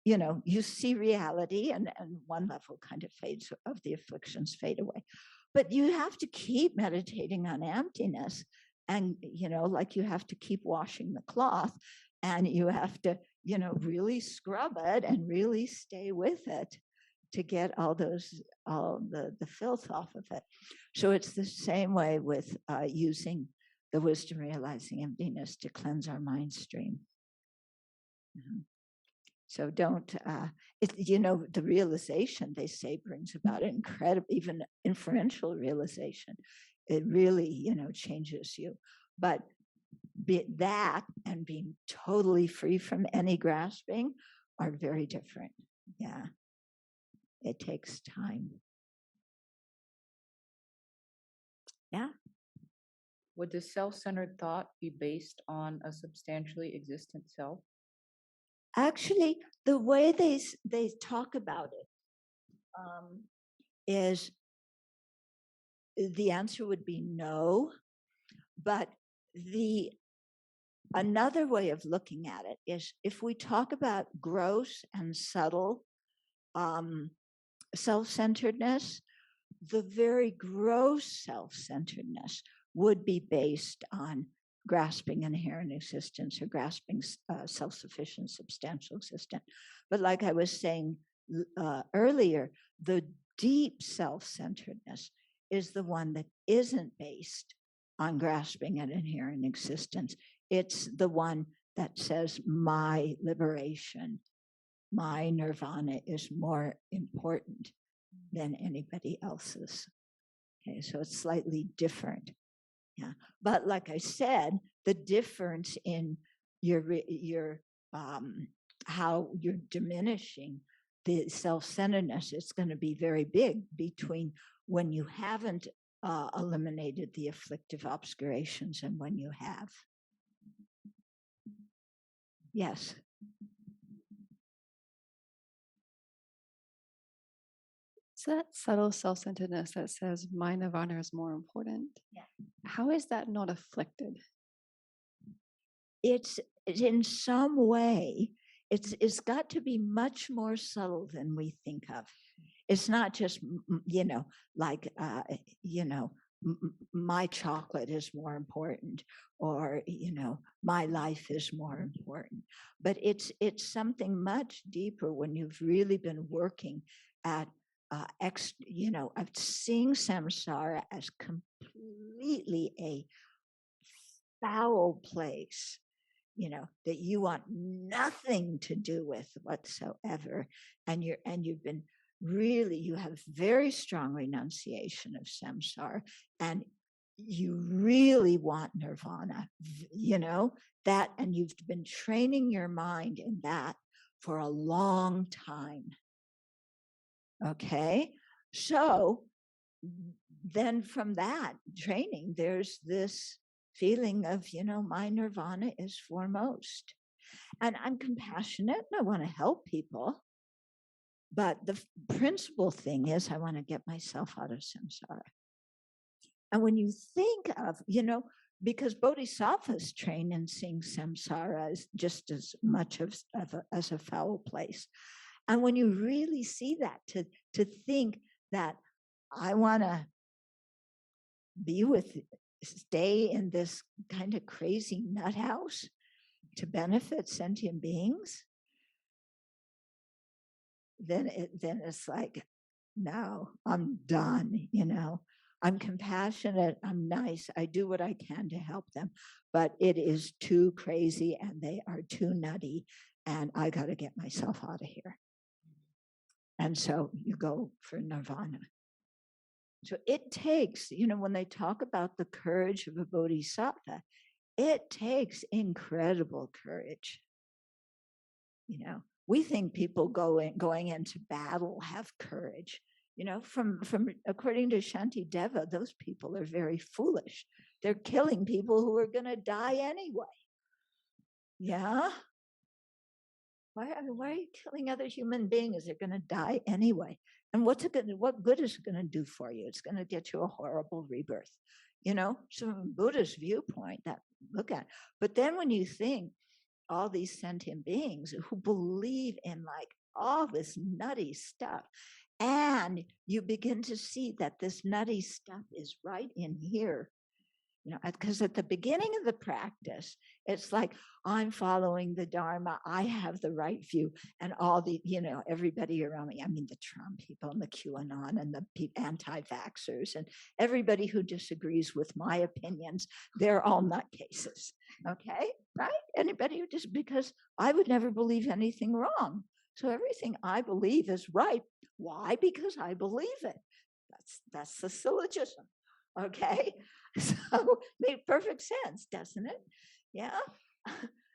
you see reality and one level kind of fades, of the afflictions fade away. But you have to keep meditating on emptiness. And, like you have to keep washing the cloth and you have to, really scrub it and really stay with it to get all the filth off of it. So it's the same way with using the wisdom realizing emptiness to cleanse our mind stream. So don't, the realization, they say, brings about incredible, even inferential realization. It really, changes you. But that and being totally free from any grasping are very different. Yeah. It takes time. Yeah. Would the self-centered thought be based on a substantially existent self? Actually, the way they talk about it is the answer would be no, but another way of looking at it is if we talk about gross and subtle self-centeredness, the very gross self-centeredness would be based on grasping inherent existence or grasping self-sufficient substantial existence. But like I was saying earlier, the deep self-centeredness is the one that isn't based on grasping an inherent existence. It's the one that says my liberation, my nirvana is more important than anybody else's. Okay, so it's slightly different. Yeah, but like I said, the difference in your how you're diminishing the self-centeredness, it's going to be very big between when you haven't eliminated the afflictive obscurations and when you have. Yes. So that subtle self-centeredness that says my nirvana is more important. Yeah. How is that not afflicted? It's in some way, it's got to be much more subtle than we think of. It's not just, like, my chocolate is more important, or, my life is more important. But it's something much deeper when you've really been working at of seeing samsara as completely a foul place, that you want nothing to do with whatsoever, and you've been really, you have very strong renunciation of samsara, and you really want nirvana, that, and you've been training your mind in that for a long time. Okay, so then from that training, there's this feeling of, my nirvana is foremost. And I'm compassionate and I want to help people. But the principal thing is I want to get myself out of samsara. And when you think of, because bodhisattvas train in seeing samsara as just as much as a foul place. And when you really see that, to think that I want to stay in this kind of crazy nut house to benefit sentient beings, then it's like, no, I'm done, I'm compassionate, I'm nice, I do what I can to help them, but it is too crazy and they are too nutty and I got to get myself out of here. And so you go for nirvana. So it takes, when they talk about the courage of a bodhisattva, it takes incredible courage. We think people going into battle have courage. From according to Shantideva, those people are very foolish. They're killing people who are going to die anyway. Yeah. Why are you killing other human beings? They're going to die anyway. And what good is it going to do for you? It's going to get you a horrible rebirth. So from a Buddhist viewpoint, that look at. But then when you think all these sentient beings who believe in like all this nutty stuff, and you begin to see that this nutty stuff is right in here. Because at the beginning of the practice, it's like, I'm following the Dharma, I have the right view, and all the, everybody around me, I mean, the Trump people and the QAnon and the anti-vaxxers and everybody who disagrees with my opinions, they're all nutcases, okay, right? Anybody who just, because I would never believe anything wrong. So everything I believe is right. Why? Because I believe it. That's the syllogism. Okay, so made perfect sense, doesn't it? Yeah.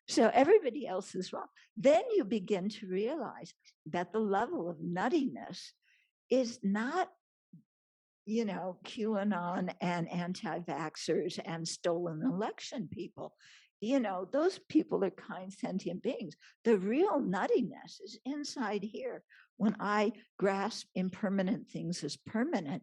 So everybody else is wrong. Then you begin to realize that the level of nuttiness is not, QAnon and anti-vaxxers and stolen election people. Those people are kind sentient beings. The real nuttiness is inside here. When I grasp impermanent things as permanent,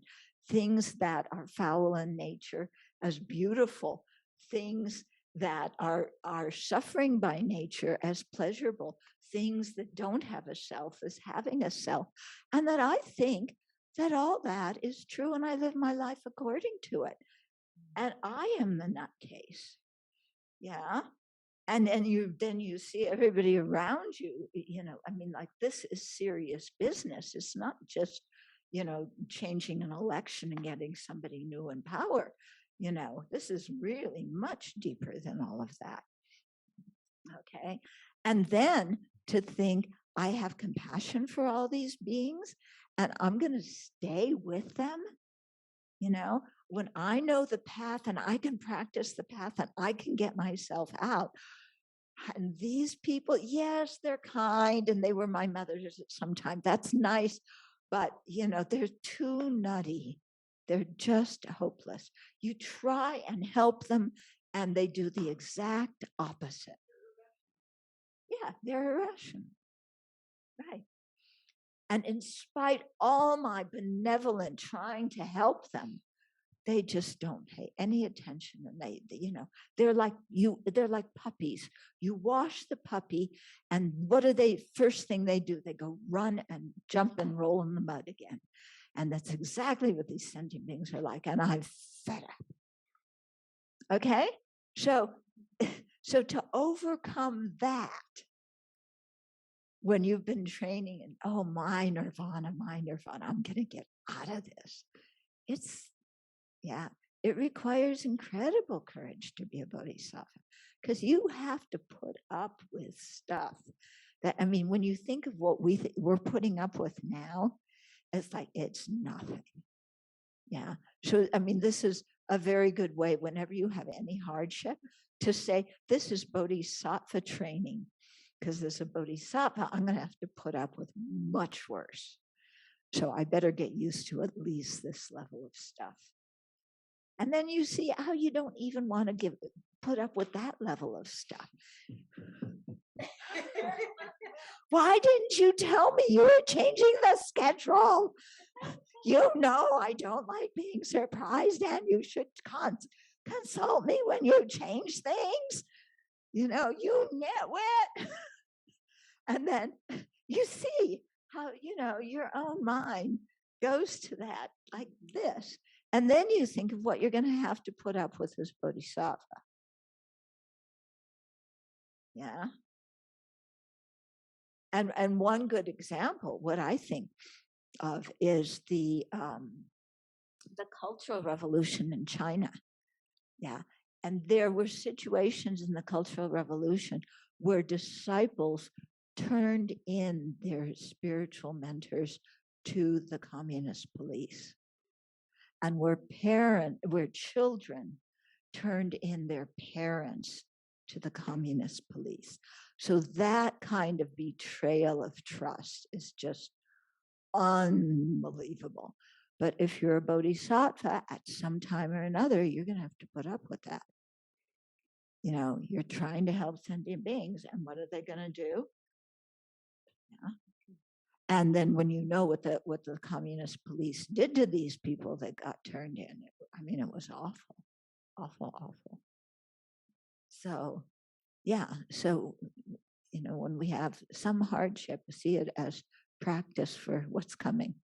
things that are foul in nature as beautiful, things that are suffering by nature as pleasurable, things that don't have a self as having a self, and that I think that all that is true and I live my life according to it. And I am the nutcase. Yeah. And then you see everybody around you, like this is serious business. It's not just, changing an election and getting somebody new in power. This is really much deeper than all of that. Okay. And then to think, I have compassion for all these beings and I'm going to stay with them. When I know the path and I can practice the path and I can get myself out. And these people, yes, they're kind and they were my mothers at some time. That's nice. But, they're too nutty. They're just hopeless. You try and help them and they do the exact opposite. Yeah, they're irrational. Right. And in spite all my benevolent trying to help them, they just don't pay any attention. And they're like puppies. You wash the puppy and what first thing they do? They go run and jump and roll in the mud again. And that's exactly what these sentient beings are like. And I'm fed up. Okay? So to overcome that, when you've been training and, my nirvana, I'm going to get out of this. It requires incredible courage to be a bodhisattva because you have to put up with stuff that, when you think of what we're putting up with now, it's like, it's nothing. Yeah. So, this is a very good way whenever you have any hardship to say, this is bodhisattva training because as a bodhisattva, I'm going to have to put up with much worse. So I better get used to at least this level of stuff. And then you see how you don't even want to put up with that level of stuff. why didn't you tell me you were changing the schedule? You know I don't like being surprised, and you should consult me when you change things. You know, you nitwit. And then you see how, you know, your own mind goes to that like this. And then you think of what you're going to have to put up with as Bodhisattva. Yeah. And one good example, what I think of, is the Cultural Revolution in China. Yeah. And there were situations in the Cultural Revolution where disciples turned in their spiritual mentors to the communist police, and where children turned in their parents to the communist police. So that kind of betrayal of trust is just unbelievable. But if you're a bodhisattva, at some time or another, you're going to have to put up with that. You know, you're trying to help sentient beings, and what are they going to do? Yeah. And then when you know what the communist police did to these people that got turned in, it was awful, awful, awful. So, yeah. So, you know, when we have some hardship, see it as practice for what's coming.